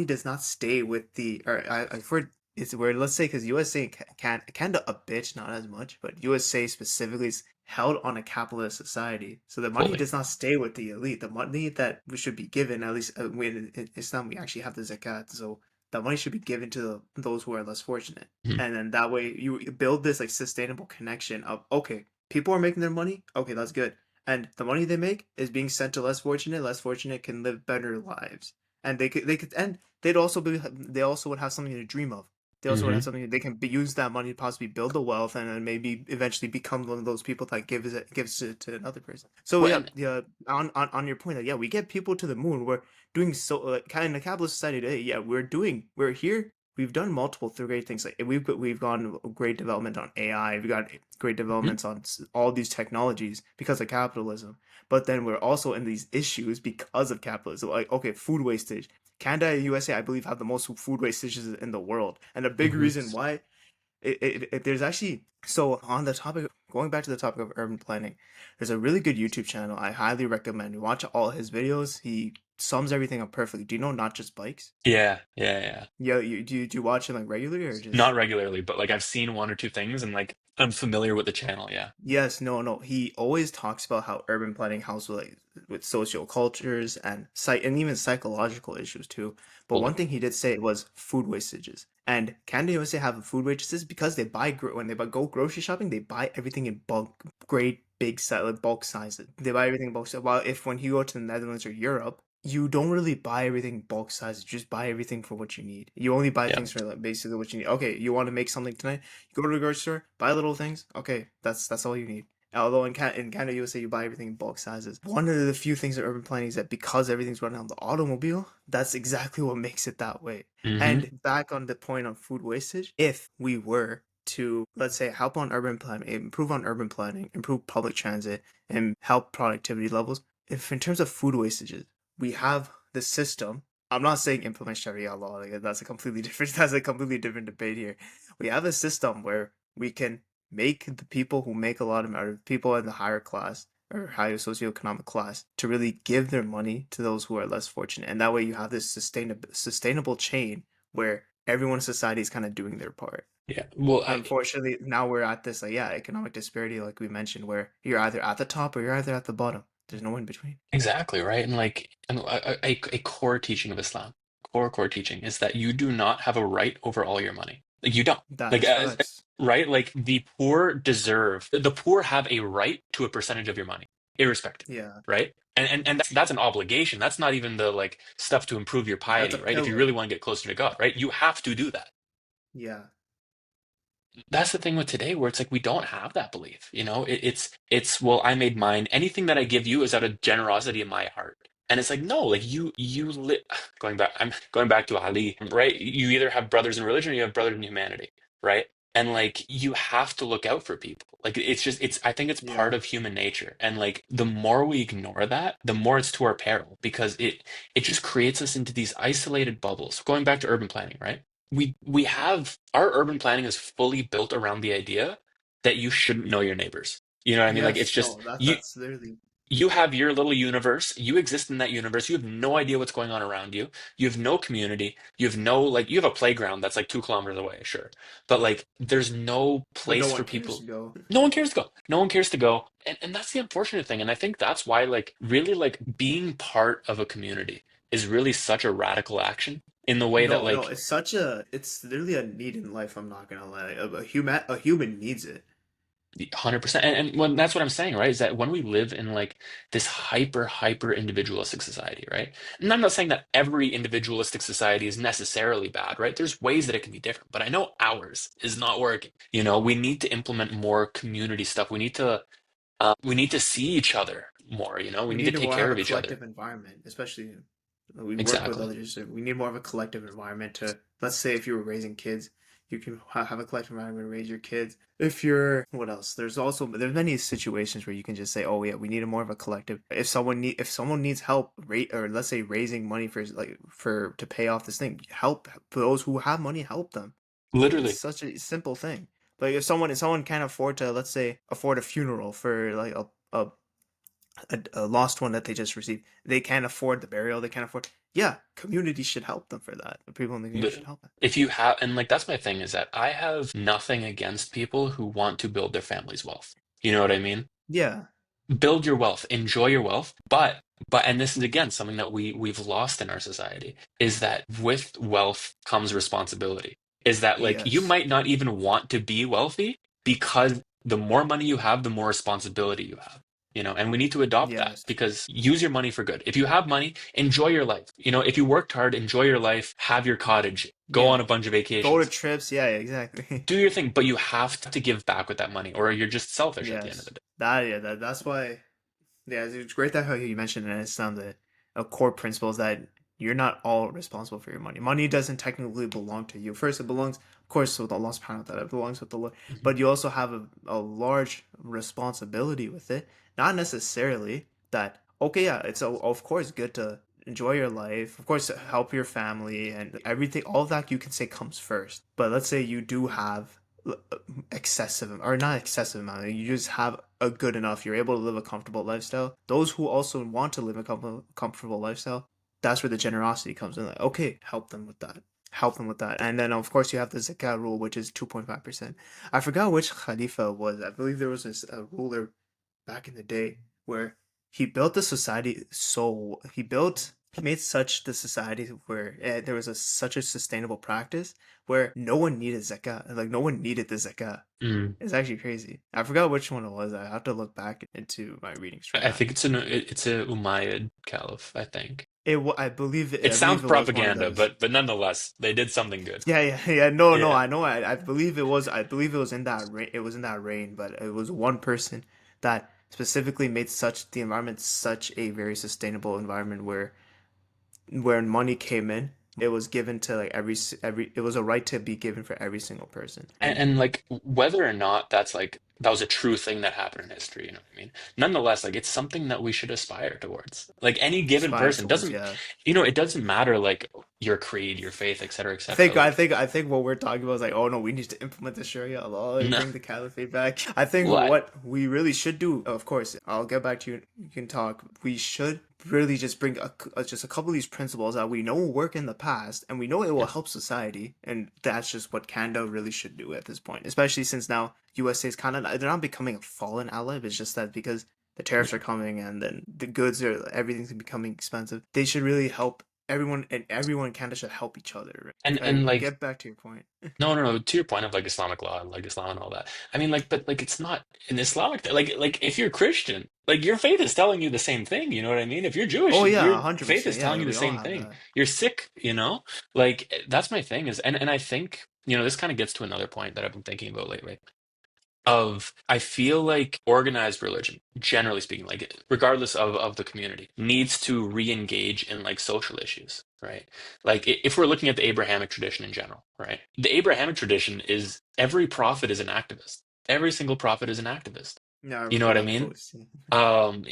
does not stay with the, or I for it's where, let's say, because USA can Canada a bit, not as much, but USA specifically is held on a capitalist society. So the money Fully. does not stay with the elite. The money that we should be given, at least in Islam, we actually have the zakat. So that money should be given to those who are less fortunate. Mhm. And then that way you build this like sustainable connection of, okay, people are making their money, okay, that's good. And the money they make is being sent to less fortunate can live better lives. And they could and they also would have something to dream of. They also would have Hmm. something they can use that money to possibly build a wealth and then maybe eventually become one of those people that gives it to another person. So Well, yeah, and yeah. On your point, that yeah, we get people to the moon. We're doing so kind of in a capitalist society today. Yeah, we're here. We've done multiple great things. Like we've gone great development on AI. We've got great mhm, developments on all these technologies because of capitalism. But then we're also in these issues because of capitalism. Like, okay, food wastage. Canada and USA, I believe, have the most food wastages in the world, and a big mhm. reason why there's actually, so on the topic, going back to the topic of urban planning, there's a really good YouTube channel I highly recommend. Watch all his videos. He sums everything up perfectly. Do you know Not Just Bikes? Yeah, yeah, yeah. Yeah, do you watch him like regularly or Not just? regularly, but like I've seen one or two things and like I'm familiar with the channel, yeah. Yes, no, no. He always talks about how urban planning helps with social cultures and and even psychological issues too. But one Fully. thing he did say was food wastages. And Canada USA have food wastages because they when they go grocery shopping, they buy everything in bulk, great big size, like bulk sizes. They buy everything in bulk size. While if when you go to the Netherlands or Europe, you don't really buy everything bulk size. You just buy everything for what you need. You only buy Yeah. things for like basically what you need. Okay, you want to make something tonight? You go to the grocery store, buy little things. Okay, that's all you need. Although in Canada, USA, you buy everything in bulk sizes. One of the few things in urban planning is that because everything's running on the automobile, that's exactly what makes it that way. Hmm. And back on the point on food wastage, if we were to, let's say, help on urban planning, improve on urban planning, improve public transit, and help productivity levels, if in terms of food wastages, we have the system. I'm not saying implement Sharia law. Like, that's a completely different. That's a completely different debate here. We have a system where we can make the people who make a lot of money, people in the higher class or higher socioeconomic class, to really give their money to those who are less fortunate, and that way you have this sustainable chain where everyone in society is kind of doing their part. Yeah. Well, Unfortunately, now we're at this like, yeah, economic disparity, like we mentioned, where you're either at the top or you're either at the bottom. There's no in between. exactly, right? And like a core teaching of Islam, core teaching is that you do not have a right over all your money. Like you don't. That Like is as facts. right, like the poor have a right to a percentage of your money, irrespective, Yeah, right? And that's an obligation. That's not even the like stuff to improve your that's a piety, right? If you really pillar. want to get closer to God, right? You have to do that. Yeah, That's the thing with today where it's like we don't have that belief, you know. It's well, I made mine, anything that I give you is out of generosity in my heart. And it's like no, like you going back, I'm going back to Ali, right? You either have brothers in religion or you have brothers in humanity, right? And like you have to look out for people. Like it's just it's I think it's part yeah. of human nature. And like the more we ignore that, the more it's to our peril because it just creates us into these isolated bubbles. Going back to urban planning, right? We have our urban planning is fully built around the idea that you shouldn't know your neighbors. You know what I mean? Like it's Yes, just no, that's literally. you have your little universe, you exist in that universe, you have no idea what's going on around you, you have no community, you have no like you have a playground that's like 2 kilometers away, sure. But like there's no But no place for one cares people. to go. No one cares to go. No one cares to go. And that's the unfortunate thing. And I think that's why like really like being part of a community is really such a radical action in the way that No, no, like it's literally a need in life. I'm not gonna lie. A human needs it. 100%. And when that's what I'm saying, right? Is that when we live in like this hyper individualistic society, right? And I'm not saying that every individualistic society is necessarily bad, right? There's ways that it can be different, but I know ours is not working. You know, we need to implement more community stuff. We need to see each other more, you know, we We need to need to take more have care a of each other. collective environment, especially we work with Exactly. others. So we need more of a collective environment to, let's say, if you were raising kids, You can have a collective environment, raise your kids. If you're, what else? There's many situations where you can just say, oh yeah, we need a more of a collective. If someone needs help, rate or let's say raising money for like for to pay off this thing, help those who have money, help them. It's Literally. such a simple thing. Like if someone can't afford to, let's say, afford a funeral for like a lost one that they just received, they can't afford the burial. They can't afford. Yeah, community should help them for that. The people in the community should Literally. help them. If you have, and like that's my thing is that I have nothing against people who want to build their family's wealth. You know what I mean? Yeah. Build your wealth, enjoy your wealth, but and this is again something that we've lost in our society is that with wealth comes responsibility. Is that like you Yes. might not even want to be wealthy because the more money you have, the more responsibility you have. And we need to adopt that Yes. because use your money for good. If you have money, enjoy your life. If you worked hard, enjoy your life, have your cottage, go on Yeah. a bunch of Go to vacations, trips. Yeah, exactly. do your thing, but you have to give back with that money or you're just selfish at the end of the Yes. day. That's why. Yeah, it's great that how you mentioned it. And it's a core principle is that you're not all responsible for your money. Money doesn't technically belong to you. First, it belongs, of course, with Allah subhanahu wa ta'ala. It belongs with the Lord. Mhm. But you also have a large responsibility with it. Not necessarily that, okay, yeah, of course good to enjoy your life. Of course, help your family and everything. All of that you can say comes first. But let's say you do have excessive or not excessive amount, you just have a good enough, you're able to live a comfortable lifestyle. Those who also want to live a comfortable lifestyle, that's where the generosity comes in. Like, okay, help them with that. And then of course you have the zakat rule, which is 2.5%. I forgot which khalifa it was. I believe there was a ruler back in the day where he built the society, so he made such the society where there was such a sustainable practice where no one needed zakat, like no one needed the zakat. Mm. It's actually crazy. I forgot which one it was. I have to look back into my readings for I that. think it's a Umayyad Caliph, I think. I It sounds believe it was one of propaganda, those. but nonetheless, they did something good. Yeah. No. Yeah. I know. I believe it was. I believe it was in that reign. It was in that reign, but it was one person that specifically made such the environment such a very sustainable environment where money came in, it was given to like every. It was a right to be given for every single person, And, and and like whether or not that's like that was a true thing that happened in history, you know what I mean? Nonetheless, like it's something that we should aspire towards. Like any given aspire person towards. doesn't, Yeah, it doesn't matter like your creed, your faith, et cetera, et I cetera. think I Like think I think what we're talking about is like, oh no, we need to implement the Sharia law and no, bring the caliphate back. I think well, what we really should do, of course, I'll get back to you. You can talk. We should really just bring just a couple of these principles that we know will work in the past, and we know it will yeah. help society, and that's just what Canada really should do at this point. Especially since now USA is kind of they're not becoming a fallen ally. It's just that because the tariffs are Yeah. coming and then the goods are everything's becoming expensive. They should really help everyone in Canada should help each other. And like Get back to your point. no, to your point of like Islamic law and like Islam and all that. I mean, like, but like, it's not an Islamic like if you're Christian, like your faith is telling you the same thing. You know what I mean? If you're Jewish, Oh yeah, your faith 100%. is telling Yeah, you the we all same have thing. that. You're sick, like that's my thing is, and I think this kind of gets to another point that I've been thinking about lately of I feel like organized religion, generally speaking, like regardless of the community, needs to re-engage in like social issues, right? Like if we're looking at the Abrahamic tradition in general, right? The Abrahamic tradition is every prophet is an activist. Every single prophet is an activist. Yeah, I You know remember what I that mean? quote. See.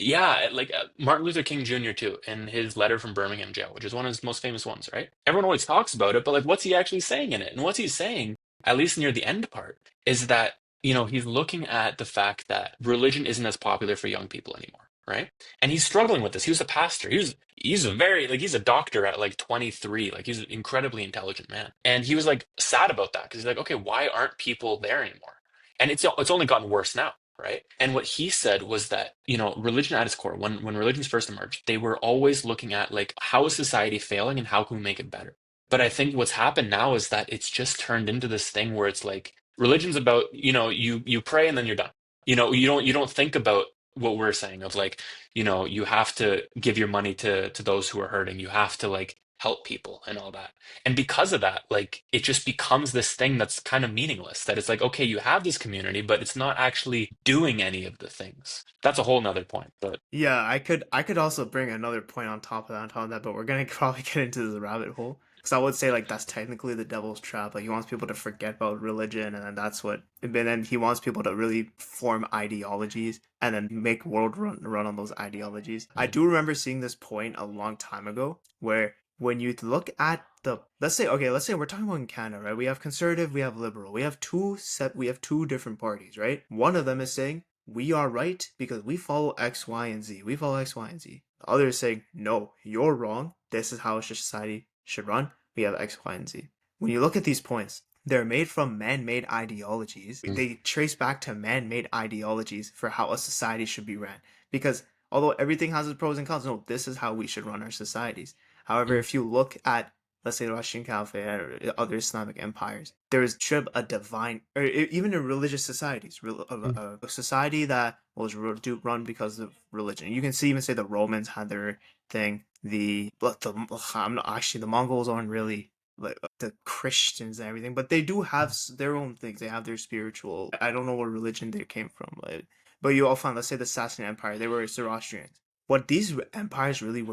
Yeah, like Martin Luther King Jr. too, in his letter from Birmingham jail, which is one of his most famous ones, right? Everyone always talks about it, but like, what's he actually saying in it? And what's he saying, at least near the end part, is that he's looking at the fact that religion isn't as popular for young people anymore, right? And he's struggling with this. He was a pastor. He's a very like he's a doctor at like 23. Like he's an incredibly intelligent man, and he was like sad about that because he's like, okay, why aren't people there anymore? And it's only gotten worse now, right? And what he said was that, religion at its core, when religions first emerged, they were always looking at like how is society failing and how can we make it better. But I think what's happened now is that it's just turned into this thing where it's like religion's about, you pray and then you're done. You don't think about what we're saying of like, you have to give your money to those who are hurting. You have to like help people and all that. And because of that, like it just becomes this thing that's kind of meaningless. That it's like, okay, you have this community, but it's not actually doing any of the things. That's a whole nother point. But Yeah, I could also bring another point on top of that, but we're gonna probably get into the rabbit hole. Because I would say like that's technically the devil's trap. Like he wants people to forget about religion, and then that's what. But then he wants people to really form ideologies and then make world run on those ideologies. I Mm, do remember seeing this point a long time ago where when you look at the let's say we're talking about in Canada, right? We have conservative, we have liberal. We have two different parties, right? One of them is saying we are right because we follow X, Y, and Z. We follow X, Y, and Z. The other is saying, no, you're wrong. This is how society should run. We have X, Y, and Z. When you look at these points, they're made from man-made ideologies. mm, They trace back to man-made ideologies for how a society should be ran. Because although everything has its pros and cons, no, this is how we should run our societies. However, mm, if you look at, let's say, the Russian Caliphate or other Islamic empires, there is should a divine, or even in religious societies, mm. a society that was run because of religion. You can see even say the Romans had their thing. I'm not actually the Mongols aren't really like the Christians and everything, but they do have their own things. They have their spiritual. I don't know what religion they came from, but you all find, let's say, the Sasanian Empire. They were Zoroastrians. What these empires really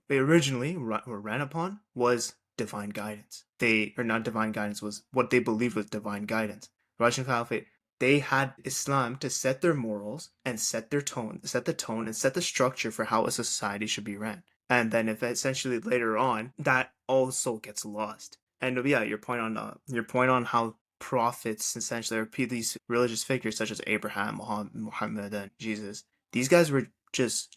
they originally were ran upon was divine guidance. They or not divine guidance was what they believed was divine guidance. Russian Caliphate, they had Islam to set their morals and set the tone and set the structure for how a society should be ran. And then if essentially later on that also gets lost. And yeah, your point on how prophets essentially are these religious figures such as Abraham, Muhammad, and Jesus. These guys were just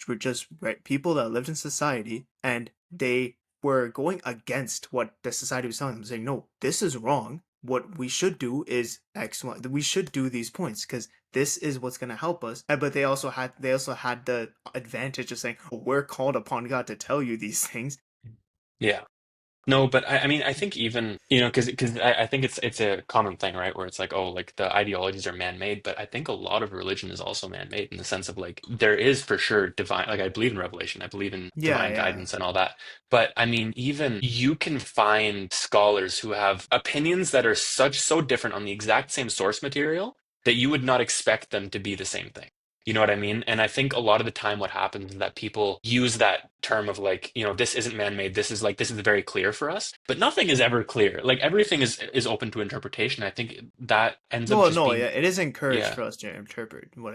right, people that lived in society, and they were going against what the society was telling them, saying, "No, this is wrong. What we should do is X, Y. We should do these points because this is what's going to help us." But they also had the advantage of saying, oh, "We're called upon God to tell you these things." Yeah. No, but I mean, I think even, because I think it's a common thing, right? Where it's like, oh, like the ideologies are man-made, but I think a lot of religion is also man-made in the sense of like there is for sure divine, like I believe in revelation, I believe in Yeah, divine yeah. guidance and all that. But I mean, even you can find scholars who have opinions that are so different on the exact same source material that you would not expect them to be the same thing. You know what I mean? And I think a lot of the time what happens is that people use that term of like, this isn't man-made. This is very clear for us. But nothing is ever clear. Like everything is open to interpretation. I think that ends up Well, just no, yeah, being, it is encouraged yeah. for us to interpret No,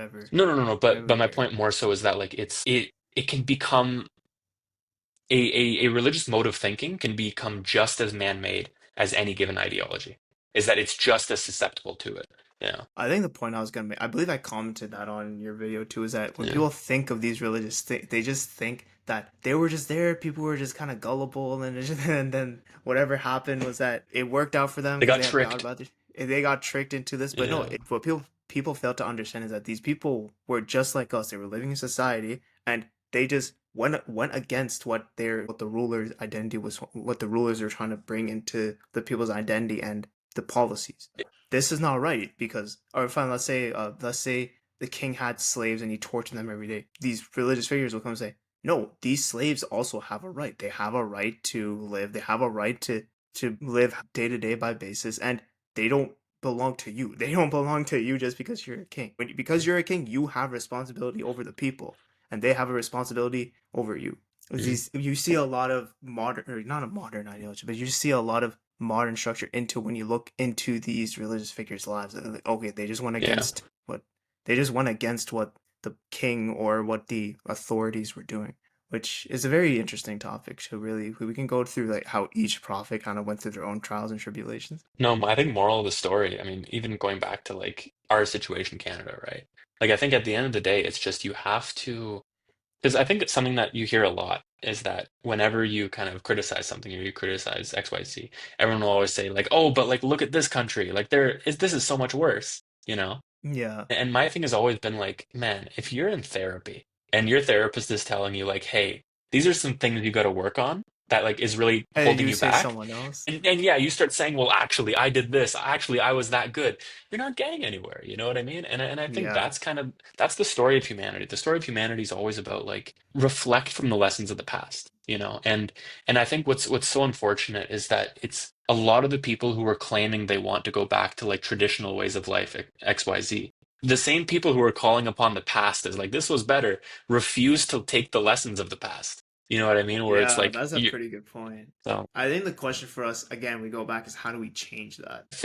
no, no, no. But whatever but we my hear. point more so is that like it can become a religious mode of thinking can become just as man-made as any given ideology. Is that it's just as susceptible to it. Yeah. I think the point I was gonna make, I believe I commented that on your video too, is that when Yeah. people think of these they just think that they were just there, people were just kind of gullible, and and then whatever happened was that it worked out for them They because got they had God tricked. about this. They got tricked into this, but no, Yeah. what people fail to understand is that these people were just like us. They were living in society, and they just went against what the rulers' identity was, what the rulers are trying to bring into the people's identity and the policies. This is not right because, or fine, let's say the king had slaves and he tortured them every day. These religious figures will come and say, no, these slaves also have a right. They have a right to live. They have a right to live day to day by basis, and they don't belong to you. They don't belong to you just because you're a king. Because you're a king, you have responsibility over the people, and they have a responsibility over you. Mm. You see a lot of modern, or not a modern ideology, but you see a lot of modern structure into when you look into these religious figures' lives. Okay, Yeah. they just went against what the king or what the authorities were doing, which is a very interesting topic. So really, we can go through like how each prophet kind of went through their own trials and tribulations. No, I think moral of the story, I mean, even going back to like our situation in Canada, right? Like I think at the end of the day, it's just you have to, because I think it's something that you hear a lot is that whenever you kind of criticize something or you criticize XYZ, everyone will always say like, "Oh, but like look at this country. Like this is so much worse," you know? Yeah. And my thing has always been like, man, if you're in therapy and your therapist is telling you like, "Hey, these are some things you got to work on," that like is really And holding you you say back. someone else. And yeah, you start saying, well, actually, I did this. Actually, I was that good. You're not getting anywhere. You know what I mean? And I think Yeah. that's the story of humanity. The story of humanity is always about like reflect from the lessons of the past, and I think what's so unfortunate is that it's a lot of the people who are claiming they want to go back to like traditional ways of life, XYZ. The same people who are calling upon the past as like this was better refuse to take the lessons of the past. You know what I mean? Where it's Yeah, like that's a you. pretty good point. So I think the question for us, again, we go back is how do we change that? I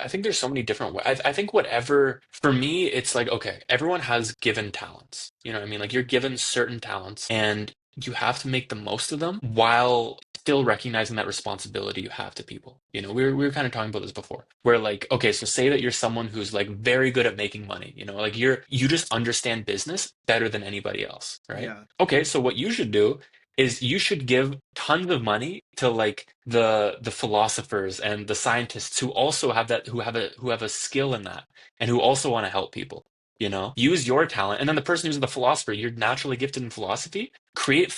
think there's so many different ways. I think whatever for me, it's like okay, everyone has given talents. You know what I mean? Like you're given certain talents, and you have to make the most of them while still recognizing that responsibility you have to people. You know, we were kind of talking about this before, where like okay, so say that you're someone who's like very good at making money. You know, like you just understand business better than anybody else, right? Yeah. Okay, so what you should do is you should give tons of money to like the philosophers and the scientists who also have that who have a skill in that and who also want to help people, you know, use your talent. And then the person who's the philosopher, you're naturally gifted in philosophy, create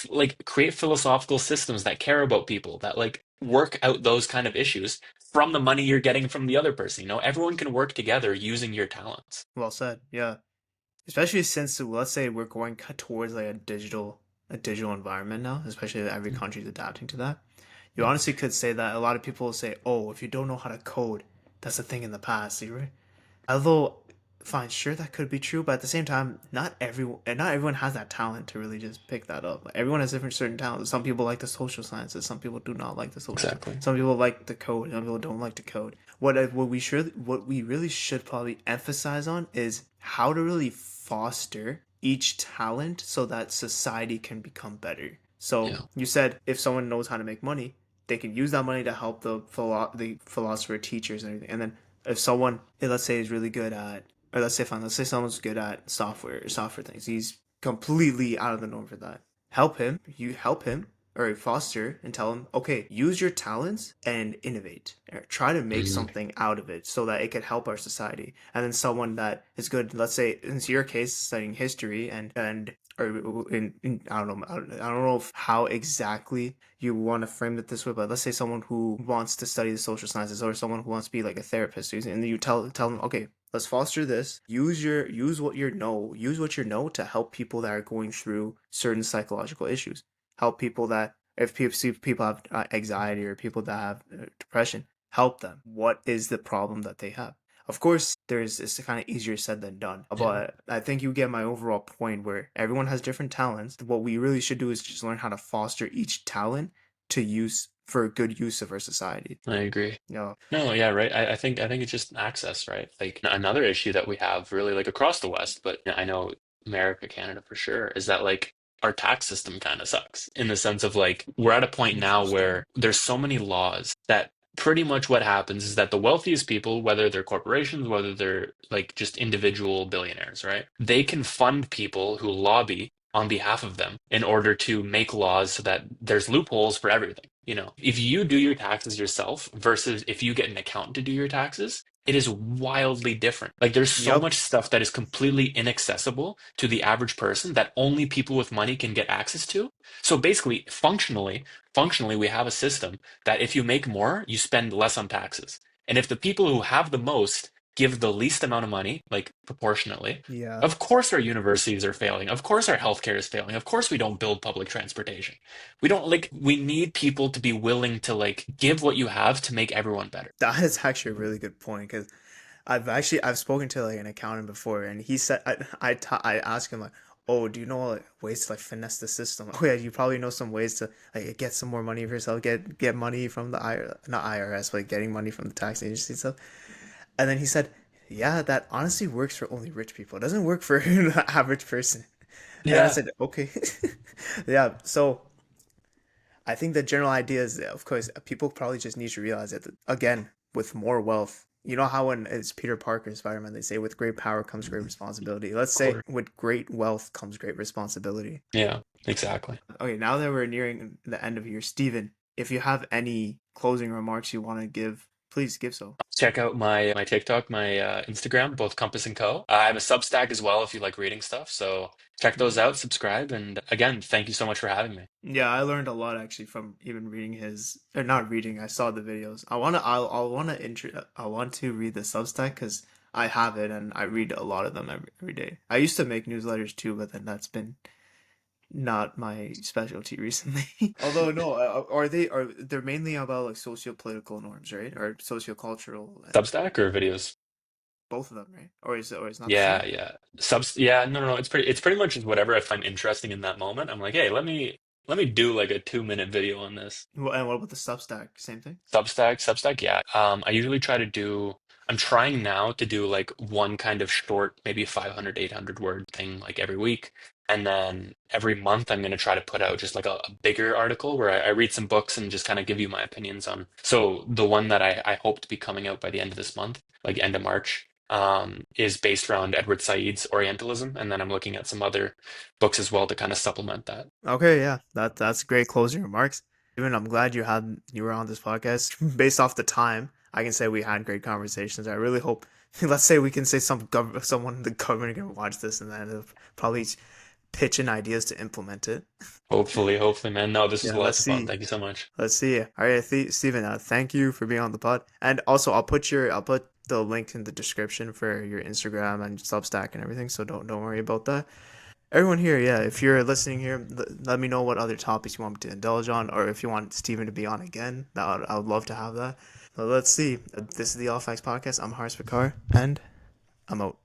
philosophical systems that care about people, that like work out those kind of issues from the money you're getting from the other person. You know, everyone can work together using your talents. Well said. Yeah. Especially since let's say we're going towards like a digital environment now, especially that every country's adapting to that. You honestly could say that a lot of people will say, "Oh, if you don't know how to code, that's a thing in the past." Right? Although, fine, sure, that could be true, but at the same time, not everyone has that talent to really just pick that up. Like, everyone has different certain talents. Some people like the social sciences. Some people do not like the social sciences. Exactly. Some people like the code. Some people don't like the code. What we really should probably emphasize on is how to really foster each talent so that society can become better. So Yeah. you said if someone knows how to make money, they can use that money to help the philosopher teachers and everything. And then if someone, let's say, is really good at, or let's say someone's good at software things, he's completely out of the norm for that. Help him or foster and tell him, okay, use your talents and innovate. Or try to make Mhm. something out of it so that it could help our society. And then someone that is good, let's say, in your case, studying history and or I don't know, I don't know how exactly you want to frame it this way, but let's say someone who wants to study the social sciences or someone who wants to be like a therapist, and you tell them, okay, let's foster this. Use what you know to help people that are going through certain psychological issues. Help people that if people see people have anxiety or people that have depression, help them. What is the problem that they have? Of course, it's kind of easier said than done, Yeah, but I think you get my overall point where everyone has different talents. What we really should do is just learn how to foster each talent to use for good use of our society. I agree. You know, No, yeah, right. I think it's just access, right? Like another issue that we have really like across the West, but I know America, Canada for sure, is that like our tax system kind of sucks in the sense of like we're at a point now where interesting. there's so many laws that pretty much what happens is that the wealthiest people, whether they're corporations, whether they're like just individual billionaires, right? They can fund people who lobby on behalf of them in order to make laws so that there's loopholes for everything. You know, if you do your taxes yourself versus if you get an accountant to do your taxes, it is wildly different. Like there's so Yup. much stuff that is completely inaccessible to the average person that only people with money can get access to. So basically, functionally, we have a system that if you make more, you spend less on taxes. And if the people who have the most give the least amount of money, like proportionately, Yeah. of course our universities are failing. Of course our healthcare is failing. Of course we don't build public transportation. We don't like we need people to be willing to like give what you have to make everyone better. That is actually a really good point because I've spoken to like an accountant before, and he said I asked him like, oh, do you know like ways to like finesse the system? Oh yeah, you probably know some ways to like get some more money for yourself, get money from the not IRS, but like, getting money from the tax agency and stuff. And then he said, yeah, that honestly works for only rich people. It doesn't work for the average person. And I Yeah, said, okay, yeah. So I think the general idea is, that, of course, people probably just need to realize that, again, with more wealth, you know how when it's Peter Parker's Spider-Man, they say, with great power comes great responsibility. Let's of say, course. with great wealth comes great responsibility. Yeah, exactly. Okay, now that we're nearing the end of your Steven, if you have any closing remarks you want to give, please give so. Check out my TikTok, my Instagram, both Compass and Co. I have a Substack as well if you like reading stuff. So check those out, subscribe, and again, thank you so much for having me. Yeah, I learned a lot actually from even reading his, or not reading. I saw the videos. I want to read the Substack because I have it and I read a lot of them every day. I used to make newsletters too, but then that's been not my specialty recently. Although no, are they're mainly about like socio-political norms, right? Or sociocultural and Substack or videos? both of them, right? Or is not the same? Yeah, yeah. Yeah, no, no, no. It's pretty much just whatever I find interesting in that moment. I'm like, hey, let me Let me do like a 2 minute video on this. And what about the Substack? Same thing? Substack, yeah. I usually try to do, I'm trying now to do like one kind of short, maybe 500, 800 word thing like every week. And then every month I'm going to try to put out just like a bigger article where I read some books and just kind of give you my opinions on. So the one that I hope to be coming out by the end of this month, like end of March, is based around Edward Said's Orientalism. And then I'm looking at some other books as well to kind of supplement that. Okay, yeah, that's great closing remarks. Even I'm glad you were on this podcast. Based off the time, I can say we had great conversations. I really hope, let's say we can say someone in the government can watch this and then they'll probably pitching ideas to implement it. Hopefully, man. No, this was Yeah, lots of fun. Thank you so much. let's see. All right, Steven, thank you for being on the pod. And also, I'll put the link in the description for your Instagram and Substack and everything. So don't worry about that. Everyone here, yeah, if you're listening here, let me know what other topics you want me to indulge on, or if you want Steven to be on again. I would love to have that. So let's see. This is the All Facts Podcast. I'm Harsh Vikar, and I'm out.